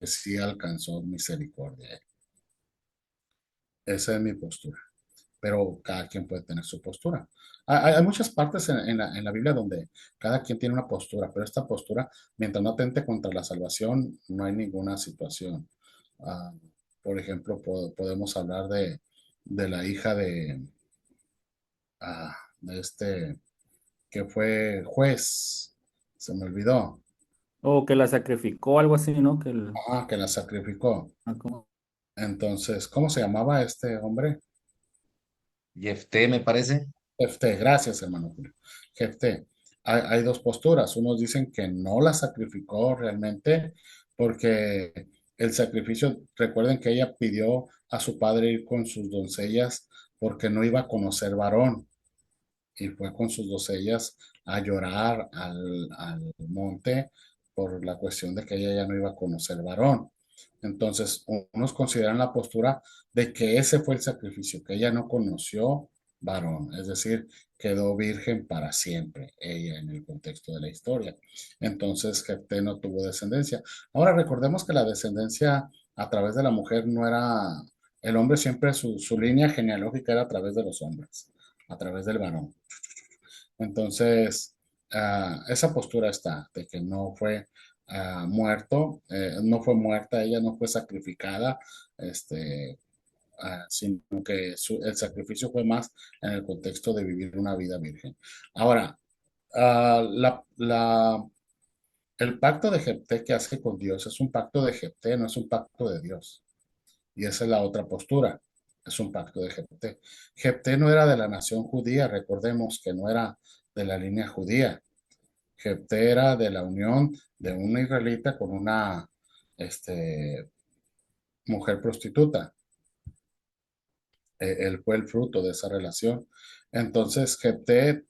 Speaker 1: sí alcanzó misericordia. Esa es mi postura, pero cada quien puede tener su postura. Hay muchas partes en la Biblia donde cada quien tiene una postura, pero esta postura, mientras no atente contra la salvación, no hay ninguna situación. Ah, por ejemplo, podemos hablar de la hija de que fue juez, se me olvidó,
Speaker 3: O que la sacrificó, algo así, ¿no?
Speaker 1: que la sacrificó.
Speaker 3: ¿Cómo?
Speaker 1: Entonces, ¿cómo se llamaba este hombre?
Speaker 8: Jefté, me parece.
Speaker 1: Jefté, gracias, hermano Julio. Jefté, hay dos posturas. Unos dicen que no la sacrificó realmente porque el sacrificio, recuerden que ella pidió a su padre ir con sus doncellas porque no iba a conocer varón y fue con sus doncellas a llorar al monte por la cuestión de que ella ya no iba a conocer varón. Entonces, unos consideran la postura de que ese fue el sacrificio, que ella no conoció varón, es decir, quedó virgen para siempre, ella en el contexto de la historia. Entonces, Jefté no tuvo descendencia. Ahora, recordemos que la descendencia a través de la mujer no era, el hombre siempre, su línea genealógica era a través de los hombres, a través del varón. Entonces, esa postura está, de que no fue muerto, no fue muerta, ella no fue sacrificada, sino que el sacrificio fue más en el contexto de vivir una vida virgen. Ahora, ah, la, la- el pacto de Jefté que hace con Dios es un pacto de Jefté, no es un pacto de Dios. Y esa es la otra postura, es un pacto de Jefté. Jefté no era de la nación judía, recordemos que no era de la línea judía. Jefté era de la unión de una israelita con una mujer prostituta. Él fue el fruto de esa relación. Entonces, Jefté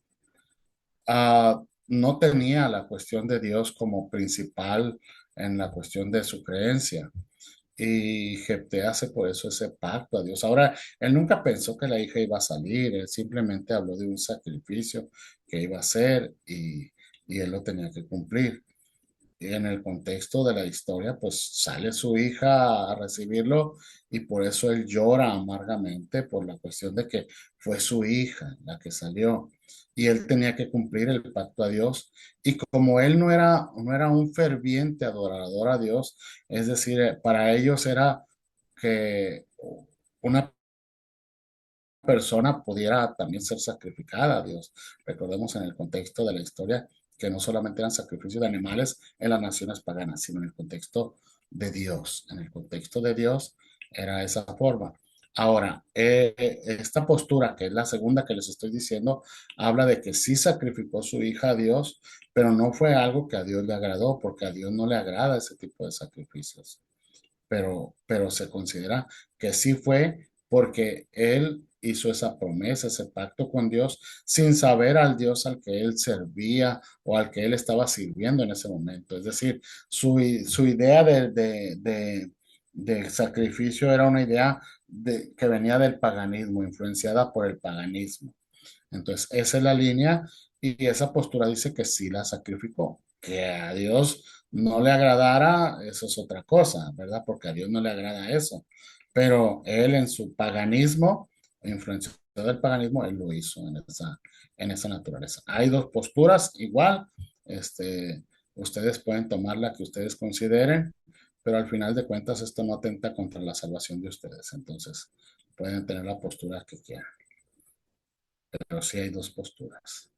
Speaker 1: no tenía la cuestión de Dios como principal en la cuestión de su creencia. Y Jefté hace por eso ese pacto a Dios. Ahora, él nunca pensó que la hija iba a salir, él simplemente habló de un sacrificio que iba a hacer y él lo tenía que cumplir. Y en el contexto de la historia, pues sale su hija a recibirlo y por eso él llora amargamente por la cuestión de que fue su hija la que salió y él tenía que cumplir el pacto a Dios. Y como él no era un ferviente adorador a Dios, es decir, para ellos era que una persona pudiera también ser sacrificada a Dios. Recordemos en el contexto de la historia que no solamente eran sacrificios de animales en las naciones paganas, sino en el contexto de Dios. En el contexto de Dios era esa forma. Ahora, esta postura, que es la segunda que les estoy diciendo, habla de que sí sacrificó su hija a Dios, pero no fue algo que a Dios le agradó, porque a Dios no le agrada ese tipo de sacrificios. Pero se considera que sí fue porque él hizo esa promesa, ese pacto con Dios, sin saber al Dios al que él servía o al que él estaba sirviendo en ese momento. Es decir, su idea de sacrificio era una idea que venía del paganismo, influenciada por el paganismo. Entonces, esa es la línea y esa postura dice que sí la sacrificó. Que a Dios no le agradara, eso es otra cosa, ¿verdad? Porque a Dios no le agrada eso. Pero él en su paganismo, influenciado del paganismo, él lo hizo en esa naturaleza. Hay dos posturas igual, ustedes pueden tomar la que ustedes consideren, pero al final de cuentas esto no atenta contra la salvación de ustedes. Entonces, pueden tener la postura que quieran, pero sí hay dos posturas.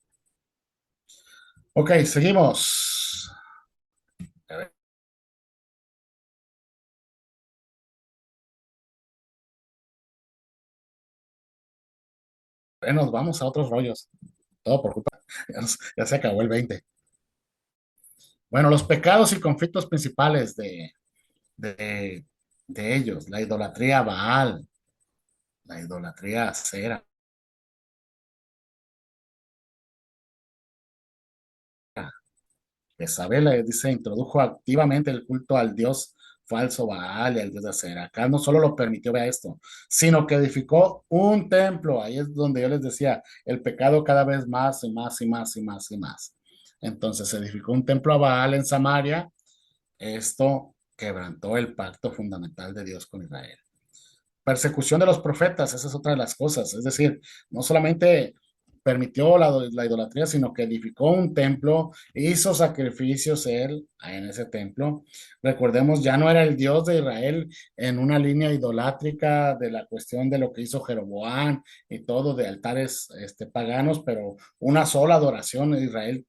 Speaker 1: Ok, seguimos. A ver. Nos vamos a otros rollos. Todo por culpa. Ya se acabó el 20. Bueno, los pecados y conflictos principales de, de ellos, la idolatría a Baal, la idolatría a Cera, Jezabel dice, introdujo activamente el culto al dios falso Baal y al dios de Acera. Acá no solo lo permitió, vea esto, sino que edificó un templo. Ahí es donde yo les decía, el pecado cada vez más y más y más y más y más. Entonces edificó un templo a Baal en Samaria. Esto quebrantó el pacto fundamental de Dios con Israel. Persecución de los profetas, esa es otra de las cosas. Es decir, no solamente permitió la idolatría, sino que edificó un templo, hizo sacrificios él en ese templo. Recordemos, ya no era el Dios de Israel en una línea idolátrica de la cuestión de lo que hizo Jeroboam y todo de altares paganos, pero una sola adoración. Israel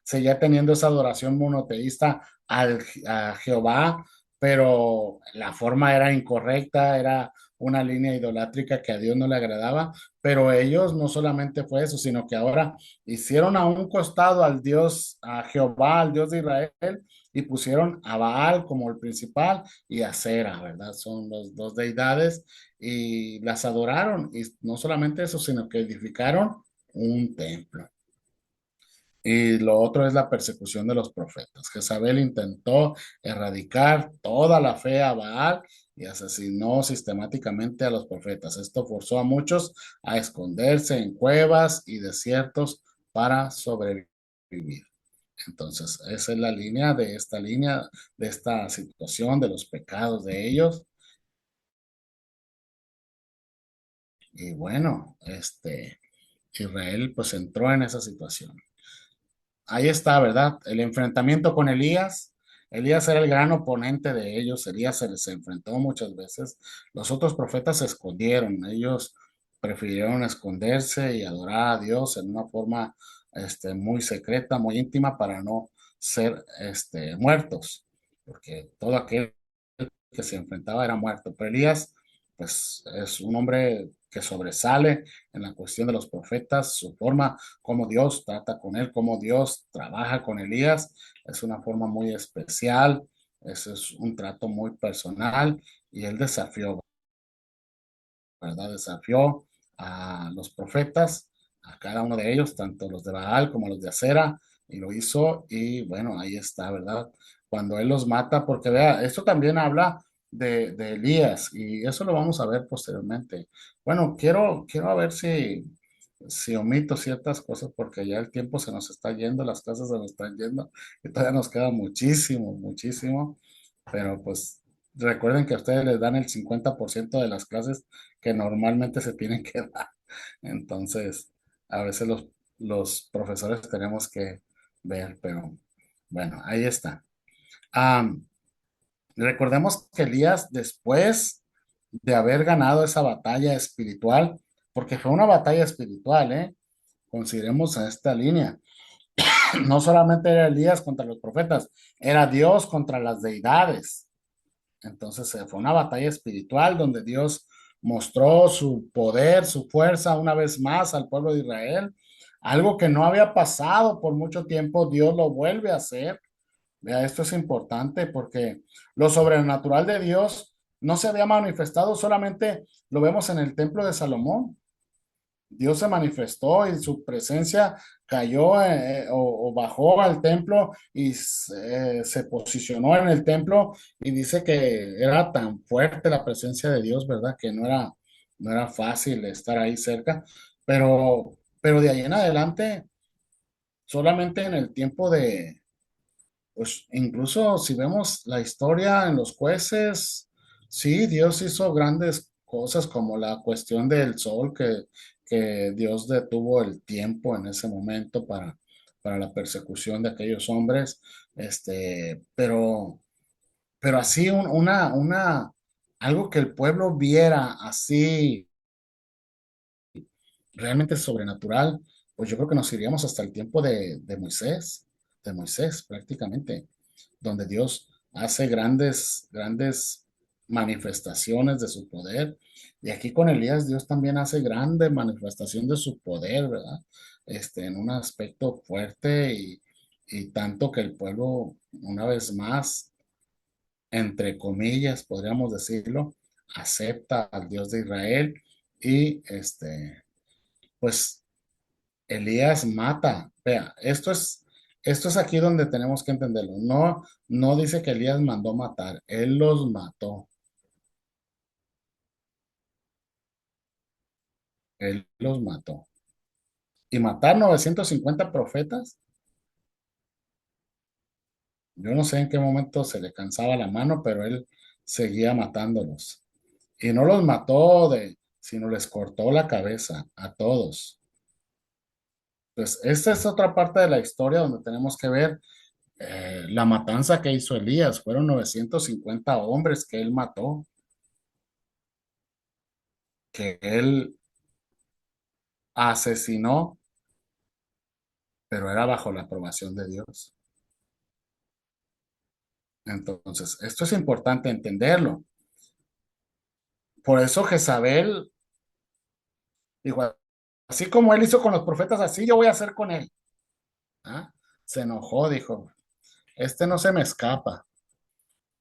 Speaker 1: seguía teniendo esa adoración monoteísta a Jehová, pero la forma era incorrecta, era una línea idolátrica que a Dios no le agradaba, pero ellos no solamente fue eso, sino que ahora hicieron a un costado al Dios, a Jehová, al Dios de Israel, y pusieron a Baal como el principal y a Cera, ¿verdad? Son los dos deidades y las adoraron, y no solamente eso, sino que edificaron un templo. Y lo otro es la persecución de los profetas. Jezabel intentó erradicar toda la fe a Baal y asesinó sistemáticamente a los profetas. Esto forzó a muchos a esconderse en cuevas y desiertos para sobrevivir. Entonces, esa es la línea, de esta situación, de los pecados de ellos. Y bueno, Israel pues entró en esa situación. Ahí está, ¿verdad? El enfrentamiento con Elías. Elías era el gran oponente de ellos. Elías se les enfrentó muchas veces. Los otros profetas se escondieron. Ellos prefirieron esconderse y adorar a Dios en una forma muy secreta, muy íntima para no ser muertos, porque todo aquel que se enfrentaba era muerto. Pero Elías, pues es un hombre que sobresale en la cuestión de los profetas, su forma, cómo Dios trata con él, cómo Dios trabaja con Elías, es una forma muy especial, ese es un trato muy personal y él desafió, ¿verdad? Desafió a los profetas, a cada uno de ellos, tanto los de Baal como los de Acera, y lo hizo, y bueno, ahí está, ¿verdad? Cuando él los mata, porque vea, esto también habla de Elías, y eso lo vamos a ver posteriormente. Bueno, quiero a ver si omito ciertas cosas, porque ya el tiempo se nos está yendo, las clases se nos están yendo, y todavía nos queda muchísimo, muchísimo, pero pues recuerden que a ustedes les dan el 50% de las clases que normalmente se tienen que dar. Entonces, a veces los profesores tenemos que ver, pero bueno, ahí está. Am, Recordemos que Elías, después de haber ganado esa batalla espiritual, porque fue una batalla espiritual, ¿eh? Consideremos a esta línea. No solamente era Elías contra los profetas, era Dios contra las deidades. Entonces fue una batalla espiritual donde Dios mostró su poder, su fuerza una vez más al pueblo de Israel. Algo que no había pasado por mucho tiempo, Dios lo vuelve a hacer. Vea, esto es importante porque lo sobrenatural de Dios no se había manifestado, solamente lo vemos en el templo de Salomón. Dios se manifestó y su presencia cayó o bajó al templo y se posicionó en el templo y dice que era tan fuerte la presencia de Dios, ¿verdad? Que no era fácil estar ahí cerca, pero de ahí en adelante, solamente en el tiempo de, pues incluso si vemos la historia en los jueces, sí, Dios hizo grandes cosas como la cuestión del sol, que Dios detuvo el tiempo en ese momento para la persecución de aquellos hombres, pero así algo que el pueblo viera así realmente sobrenatural, pues yo creo que nos iríamos hasta el tiempo de Moisés prácticamente, donde Dios hace grandes manifestaciones de su poder. Y aquí con Elías, Dios también hace grande manifestación de su poder, ¿verdad? En un aspecto fuerte y tanto que el pueblo, una vez más, entre comillas, podríamos decirlo, acepta al Dios de Israel y pues Elías mata. Vea, esto es aquí donde tenemos que entenderlo. No, no dice que Elías mandó matar, él los mató. Él los mató. Y matar 950 profetas, yo no sé en qué momento se le cansaba la mano, pero él seguía matándolos. Y no los mató sino les cortó la cabeza a todos. Pues esta es otra parte de la historia donde tenemos que ver la matanza que hizo Elías. Fueron 950 hombres que él mató, que él asesinó, pero era bajo la aprobación de Dios. Entonces, esto es importante entenderlo. Por eso Jezabel, igual, así como él hizo con los profetas, así yo voy a hacer con él. ¿Ah? Se enojó, dijo, este no se me escapa.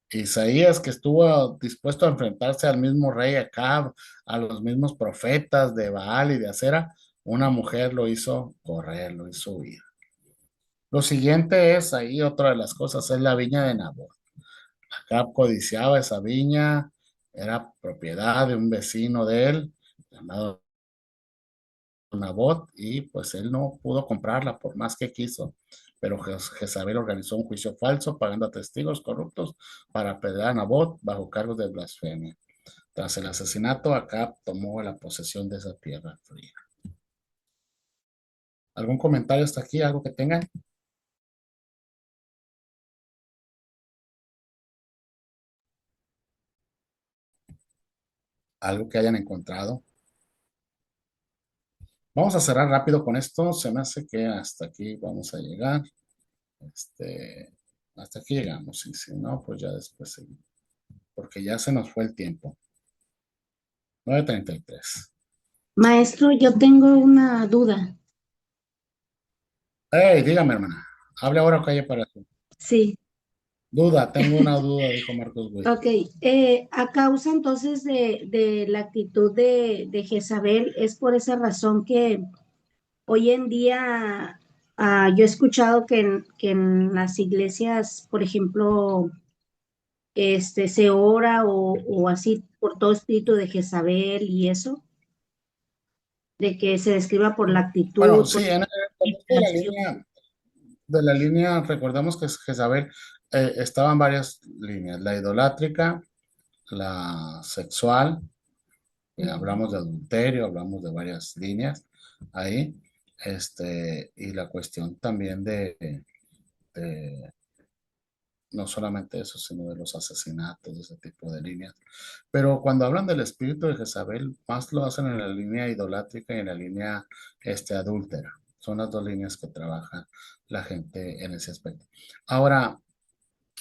Speaker 1: Isaías, que estuvo dispuesto a enfrentarse al mismo rey Acab, a los mismos profetas de Baal y de Acera, una mujer lo hizo correr, lo hizo huir. Lo siguiente es, ahí otra de las cosas, es la viña de Nabot. Acab codiciaba esa viña, era propiedad de un vecino de él, llamado Nabot, y pues él no pudo comprarla por más que quiso. Pero Jezabel organizó un juicio falso, pagando a testigos corruptos para apedrear a Nabot bajo cargos de blasfemia. Tras el asesinato, Acab tomó la posesión de esa tierra fría. ¿Algún comentario hasta aquí? ¿Algo que tengan? ¿Algo que hayan encontrado? Vamos a cerrar rápido con esto. Se me hace que hasta aquí vamos a llegar. Hasta aquí llegamos. Y si no, pues ya después seguimos. Porque ya se nos fue el tiempo. 9:33.
Speaker 9: Maestro, yo tengo una duda.
Speaker 1: Hey, dígame, hermana. Hable ahora o calle para ti.
Speaker 9: Sí,
Speaker 1: Duda, tengo una duda, dijo Marcos Witt.
Speaker 9: ok. A causa entonces de la actitud de Jezabel, es por esa razón que hoy en día yo he escuchado que en las iglesias, por ejemplo, se ora o así por todo espíritu de Jezabel y eso, de que se describa por la
Speaker 1: Bueno,
Speaker 9: actitud, por
Speaker 1: sí, en
Speaker 9: la
Speaker 1: línea de la línea, recordemos que Jezabel estaba en varias líneas, la idolátrica, la sexual, hablamos de adulterio, hablamos de varias líneas ahí, y la cuestión también de no solamente eso, sino de los asesinatos, de ese tipo de líneas. Pero cuando hablan del espíritu de Jezabel, más lo hacen en la línea idolátrica y en la línea adúltera. Son las dos líneas que trabaja la gente en ese aspecto. Ahora,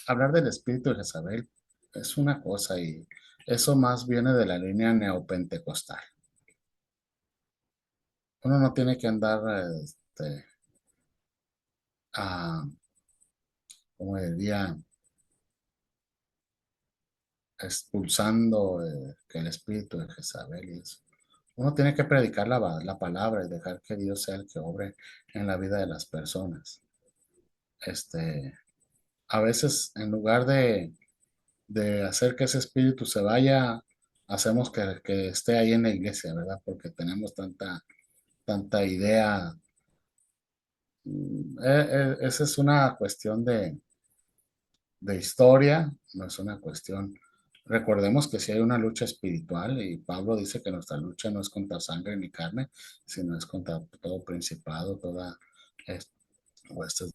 Speaker 1: hablar del espíritu de Jezabel es una cosa y eso más viene de la línea neopentecostal. Uno no tiene que andar, como diría, expulsando que el espíritu de Jezabel y eso. Uno tiene que predicar la palabra y dejar que Dios sea el que obre en la vida de las personas. A veces, en lugar de hacer que ese espíritu se vaya, hacemos que esté ahí en la iglesia, ¿verdad? Porque tenemos tanta idea. Esa es una cuestión de historia, no es una cuestión. Recordemos que si hay una lucha espiritual y Pablo dice que nuestra lucha no es contra sangre ni carne, sino es contra todo principado, toda huestes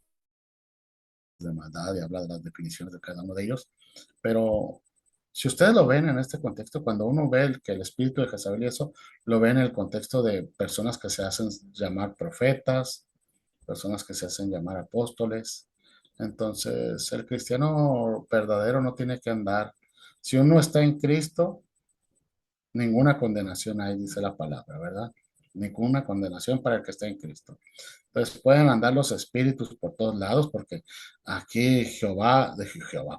Speaker 1: de maldad y habla de las definiciones de cada uno de ellos. Pero si ustedes lo ven en este contexto, cuando uno ve que el espíritu de Jezabel y eso, lo ve en el contexto de personas que se hacen llamar profetas, personas que se hacen llamar apóstoles. Entonces, el cristiano verdadero no tiene que andar. Si uno está en Cristo, ninguna condenación hay, dice la palabra, ¿verdad? Ninguna condenación para el que está en Cristo. Entonces pueden andar los espíritus por todos lados, porque aquí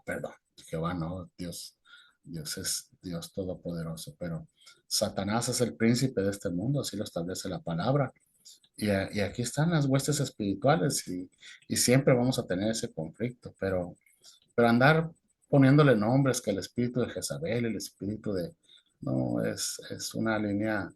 Speaker 1: perdón, Jehová no, Dios es Dios todopoderoso, pero Satanás es el príncipe de este mundo, así lo establece la palabra. Y aquí están las huestes espirituales y siempre vamos a tener ese conflicto, pero andar poniéndole nombres que el espíritu de Jezabel, el espíritu de... No, es una línea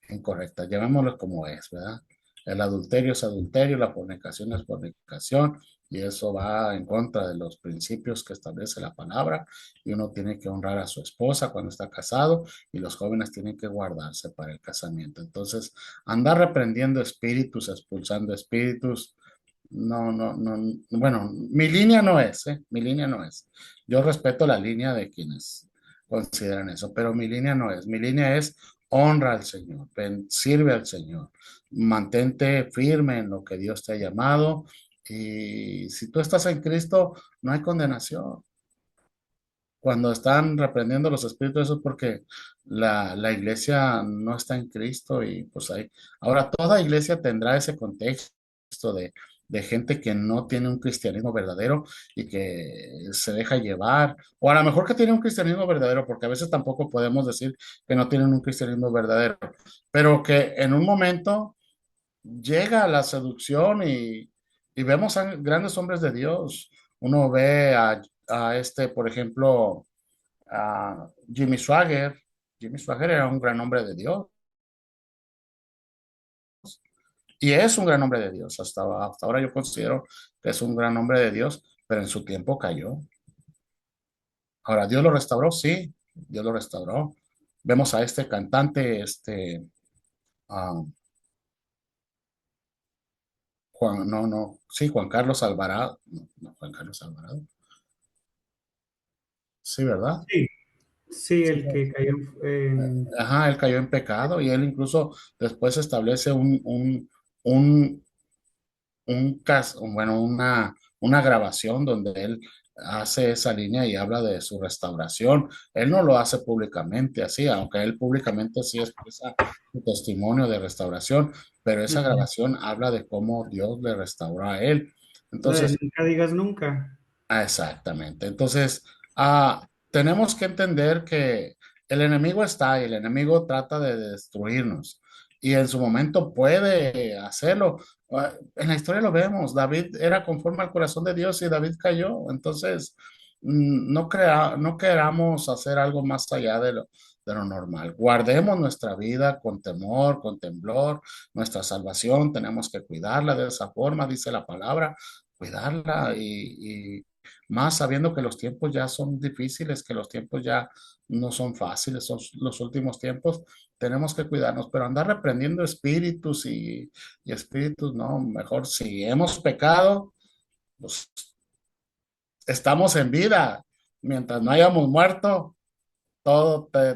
Speaker 1: incorrecta. Llamémoslo como es, ¿verdad? El adulterio es adulterio, la fornicación es fornicación, y eso va en contra de los principios que establece la palabra, y uno tiene que honrar a su esposa cuando está casado, y los jóvenes tienen que guardarse para el casamiento. Entonces, andar reprendiendo espíritus, expulsando espíritus, no, no, no, bueno, mi línea no es, ¿eh? Mi línea no es. Yo respeto la línea de quienes consideran eso, pero mi línea no es. Mi línea es honra al Señor, ven, sirve al Señor, mantente firme en lo que Dios te ha llamado y si tú estás en Cristo, no hay condenación. Cuando están reprendiendo los espíritus, eso es porque la iglesia no está en Cristo y pues hay. Ahora, toda iglesia tendrá ese contexto de gente que no tiene un cristianismo verdadero y que se deja llevar, o a lo mejor que tiene un cristianismo verdadero, porque a veces tampoco podemos decir que no tienen un cristianismo verdadero, pero que en un momento llega la seducción y vemos a grandes hombres de Dios. Uno ve a por ejemplo, a Jimmy Swaggart. Jimmy Swaggart era un gran hombre de Dios y es un gran hombre de Dios. Hasta ahora yo considero que es un gran hombre de Dios, pero en su tiempo cayó. Ahora, ¿Dios lo restauró? Sí, Dios lo restauró. Vemos a este cantante, ah, Juan, no, no, sí, Juan Carlos Alvarado. No, no, Juan Carlos Alvarado. Sí, ¿verdad?
Speaker 5: Sí, sí,
Speaker 1: Sí,
Speaker 5: el que cayó en...
Speaker 1: ajá, él cayó en pecado y él incluso después establece un, bueno, una grabación donde él hace esa línea y habla de su restauración. Él no lo hace públicamente así, aunque él públicamente sí expresa su testimonio de restauración, pero esa
Speaker 5: Ujú.
Speaker 1: grabación habla de cómo Dios le restauró a él.
Speaker 5: La de
Speaker 1: Entonces,
Speaker 5: nunca digas nunca.
Speaker 1: exactamente. Entonces, tenemos que entender que el enemigo está y el enemigo trata de destruirnos y en su momento puede hacerlo. En la historia lo vemos, David era conforme al corazón de Dios y David cayó. Entonces, no queramos hacer algo más allá de lo normal. Guardemos nuestra vida con temor, con temblor, nuestra salvación, tenemos que cuidarla de esa forma, dice la palabra, cuidarla y más sabiendo que los tiempos ya son difíciles, que los tiempos ya no son fáciles, son los últimos tiempos, tenemos que cuidarnos, pero andar reprendiendo espíritus y espíritus, no, mejor si hemos pecado, pues estamos en vida. Mientras no hayamos muerto,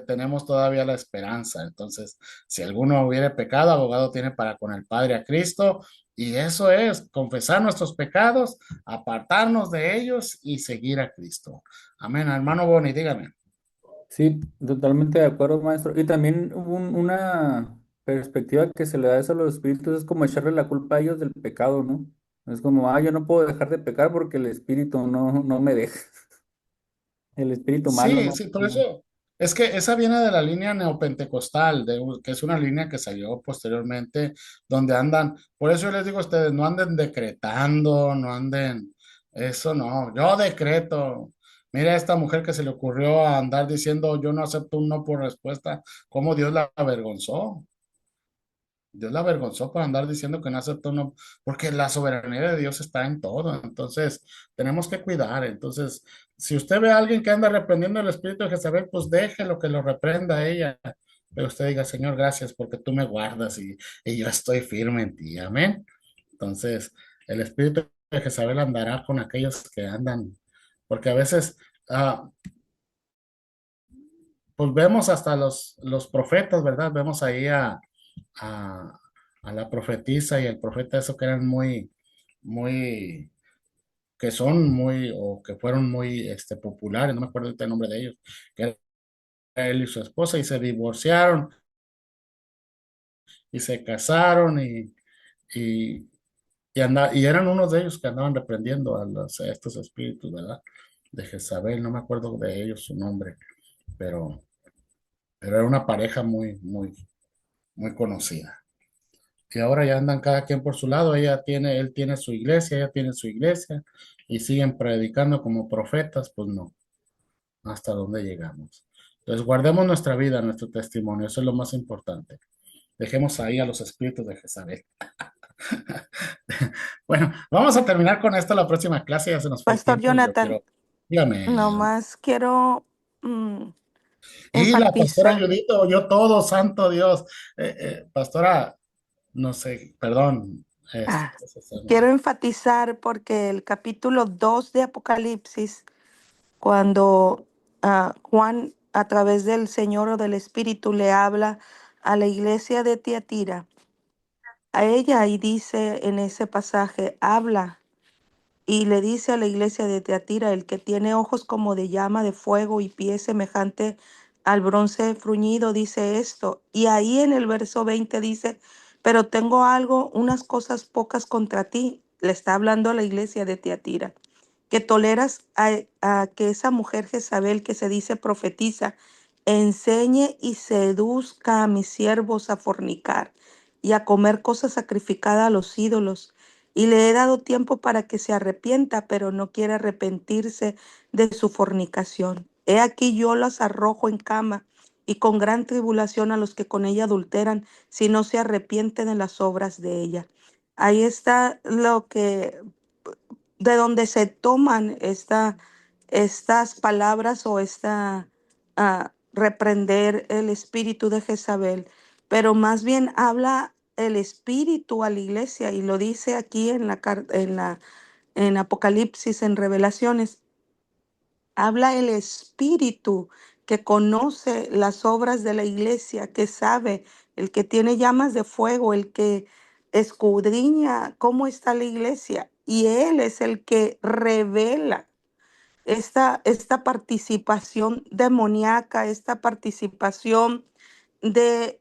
Speaker 1: tenemos todavía la esperanza. Entonces, si alguno hubiere pecado, abogado tiene para con el Padre a Cristo. Y eso es confesar nuestros pecados, apartarnos de ellos y seguir a Cristo. Amén. Hermano Boni, dígame.
Speaker 3: Sí, totalmente de acuerdo, maestro. Y también una perspectiva que se le da eso a los espíritus es como echarle la culpa a ellos del pecado, ¿no? Es como, yo no puedo dejar de pecar porque el espíritu no me deja. El espíritu malo,
Speaker 1: Sí,
Speaker 3: ¿no?
Speaker 1: sí, por eso es que esa viene de la línea neopentecostal, que es una línea que salió posteriormente, donde andan, por eso yo les digo a ustedes, no anden decretando, no anden, eso no, yo decreto. Mira a esta mujer que se le ocurrió a andar diciendo yo no acepto un no por respuesta, cómo Dios la avergonzó. Dios la avergonzó por andar diciendo que no aceptó no, porque la soberanía de Dios está en todo. Entonces, tenemos que cuidar. Entonces, si usted ve a alguien que anda reprendiendo el espíritu de Jezabel, pues déjelo que lo reprenda a ella. Pero usted diga, Señor, gracias porque tú me guardas y yo estoy firme en ti. Amén. Entonces, el espíritu de Jezabel andará con aquellos que andan, porque a veces, pues vemos hasta los profetas, ¿verdad? Vemos ahí a, a la profetisa y el profeta, eso que eran muy, que son muy, o que fueron muy populares, no me acuerdo el nombre de ellos, que era él y su esposa, y se divorciaron y se casaron y, y eran unos de ellos que andaban reprendiendo a estos espíritus, ¿verdad? De Jezabel, no me acuerdo de ellos su nombre, pero, pero era una pareja muy conocida. Y ahora ya andan cada quien por su lado, él tiene su iglesia, ella tiene su iglesia, y siguen predicando como profetas, pues no, hasta dónde llegamos. Entonces guardemos nuestra vida, nuestro testimonio, eso es lo más importante. Dejemos ahí a los espíritus de Jezabel. Bueno, vamos a terminar con esto la próxima clase, ya se nos fue el
Speaker 10: Pastor
Speaker 1: tiempo y yo
Speaker 10: Jonathan,
Speaker 1: quiero, dígame.
Speaker 10: nomás quiero mm,
Speaker 1: Y la pastora
Speaker 10: enfatizar,
Speaker 1: Judith oyó todo, santo Dios. Pastora, no sé, perdón.
Speaker 10: ah,
Speaker 1: Este,
Speaker 10: quiero enfatizar porque el capítulo 2 de Apocalipsis, cuando Juan a través del Señor o del Espíritu le habla a la iglesia de Tiatira, a ella y dice en ese pasaje, habla. Y le dice a la iglesia de Teatira, el que tiene ojos como de llama de fuego y pies semejante al bronce fruñido, dice esto. Y ahí en el verso 20 dice, pero tengo algo, unas cosas pocas contra ti. Le está hablando a la iglesia de Teatira, que toleras a que esa mujer Jezabel que se dice profetiza, enseñe y seduzca a mis siervos a fornicar y a comer cosas sacrificadas a los ídolos, y le he dado tiempo para que se arrepienta, pero no quiere arrepentirse de su fornicación. He aquí yo las arrojo en cama y con gran tribulación a los que con ella adulteran, si no se arrepienten de las obras de ella. Ahí está lo que, de donde se toman estas palabras o reprender el espíritu de Jezabel, pero más bien habla el espíritu a la iglesia y lo dice aquí en Apocalipsis, en Revelaciones. Habla el espíritu que conoce las obras de la iglesia, que sabe, el que tiene llamas de fuego, el que escudriña cómo está la iglesia. Y él es el que revela esta participación demoníaca, esta participación de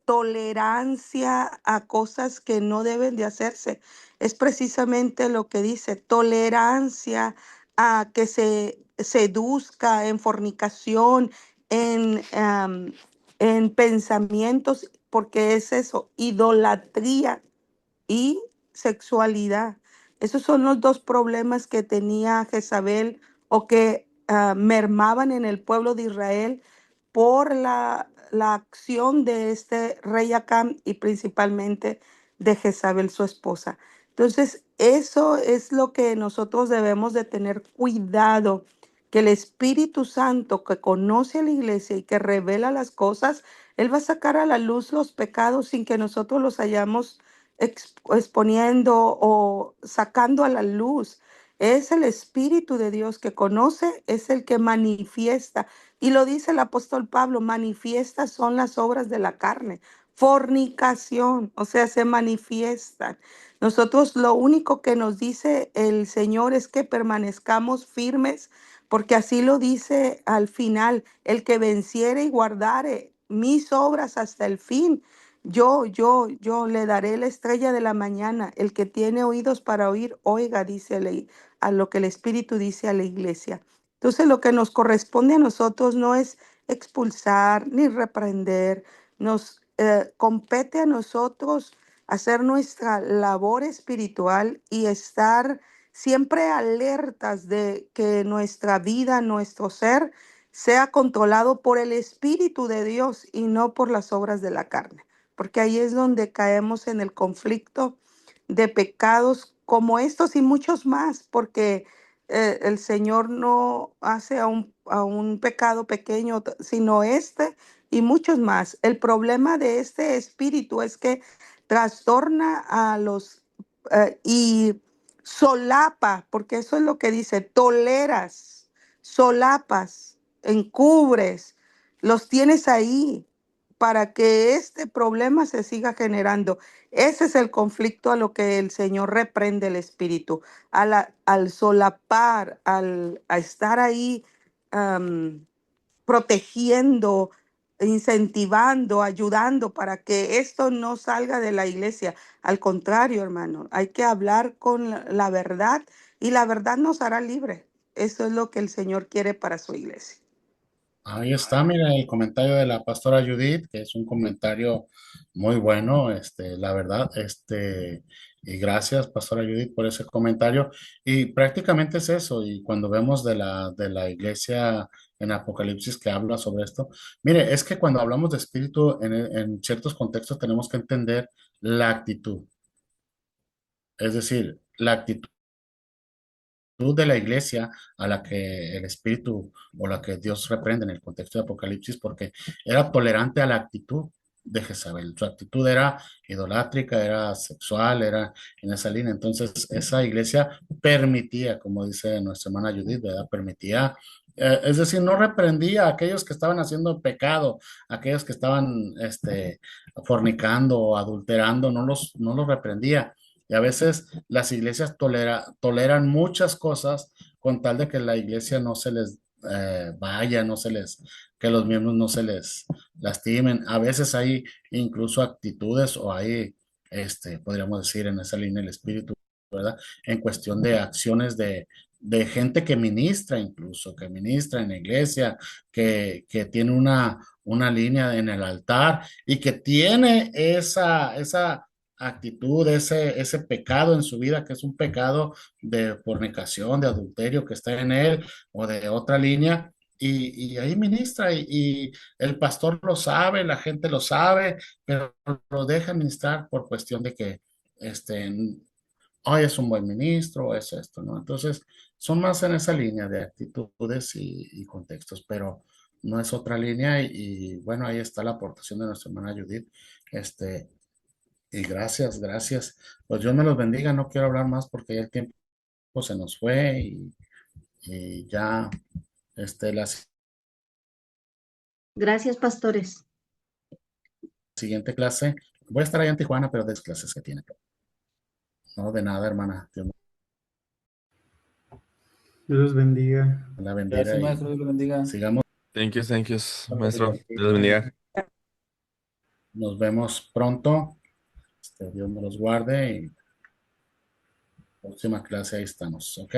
Speaker 10: tolerancia a cosas que no deben de hacerse. Es precisamente lo que dice, tolerancia a que se seduzca en fornicación, en pensamientos, porque es eso, idolatría y sexualidad. Esos son los dos problemas que tenía Jezabel o que mermaban en el pueblo de Israel por la acción de este rey Acán y principalmente de Jezabel, su esposa. Entonces, eso es lo que nosotros debemos de tener cuidado, que el Espíritu Santo que conoce a la iglesia y que revela las cosas, Él va a sacar a la luz los pecados sin que nosotros los hayamos exponiendo o sacando a la luz. Es el Espíritu de Dios que conoce, es el que manifiesta. Y lo dice el apóstol Pablo, manifiestas son las obras de la carne. Fornicación, o sea, se manifiestan. Nosotros lo único que nos dice el Señor es que permanezcamos firmes, porque así lo dice al final, el que venciere y guardare mis obras hasta el fin. Yo le daré la estrella de la mañana. El que tiene oídos para oír, oiga, dice a lo que el Espíritu dice a la iglesia. Entonces, lo que nos corresponde a nosotros no es expulsar ni reprender, nos compete a nosotros hacer nuestra labor espiritual y estar siempre alertas de que nuestra vida, nuestro ser, sea controlado por el Espíritu de Dios y no por las obras de la carne, porque ahí es donde caemos en el conflicto de pecados como estos y muchos más, porque el Señor no hace a un pecado pequeño, sino este y muchos más. El problema de este espíritu es que trastorna a los y solapa, porque eso es lo que dice, toleras, solapas, encubres, los tienes ahí para que este problema se siga generando. Ese es el conflicto a lo que el Señor reprende el espíritu, al solapar, a estar ahí protegiendo, incentivando, ayudando para que esto no salga de la iglesia. Al contrario, hermano, hay que hablar con la verdad y la verdad nos hará libre. Eso es lo que el Señor quiere para su iglesia.
Speaker 1: Ahí está, mira, el comentario de la pastora Judith, que es un comentario muy bueno, la verdad, y gracias, pastora Judith, por ese comentario. Y prácticamente es eso, y cuando vemos de la iglesia en Apocalipsis que habla sobre esto, mire, es que cuando hablamos de espíritu en ciertos contextos tenemos que entender la actitud, es decir, la actitud de la iglesia a la que el Espíritu o la que Dios reprende en el contexto de Apocalipsis, porque era tolerante a la actitud de Jezabel. Su actitud era idolátrica, era sexual, era en esa línea. Entonces, esa iglesia permitía, como dice nuestra hermana Judith, ¿verdad? Permitía, es decir, no reprendía a aquellos que estaban haciendo pecado, aquellos que estaban fornicando o adulterando, no los reprendía. Y a veces las iglesias toleran muchas cosas con tal de que la iglesia no se les vaya, que los miembros no se les lastimen. A veces hay incluso actitudes o hay, podríamos decir en esa línea el espíritu, ¿verdad? En cuestión de acciones de gente que ministra incluso, que ministra en la iglesia, que tiene una línea en el altar y que tiene esa actitud, ese pecado en su vida, que es un pecado de fornicación, de adulterio que está en él o de otra línea, y ahí ministra, y el pastor lo sabe, la gente lo sabe, pero lo deja ministrar por cuestión de que, hoy es un buen ministro, es esto, ¿no? Entonces, son más en esa línea de actitudes y contextos, pero no es otra línea, y bueno, ahí está la aportación de nuestra hermana Judith, y gracias, gracias. Pues Dios me los bendiga. No quiero hablar más porque ya el tiempo se nos fue y ya, la
Speaker 9: Gracias, pastores.
Speaker 1: siguiente clase, voy a estar allá en Tijuana, pero de las clases que tiene. No, de nada, hermana. Dios
Speaker 5: Dios los bendiga.
Speaker 1: me la bendiga
Speaker 3: Gracias,
Speaker 1: y
Speaker 3: maestro. Dios lo bendiga.
Speaker 1: sigamos.
Speaker 6: Thank you, maestro. Dios les bendiga.
Speaker 1: Nos vemos pronto. Dios me los guarde y próxima clase ahí estamos, ¿ok?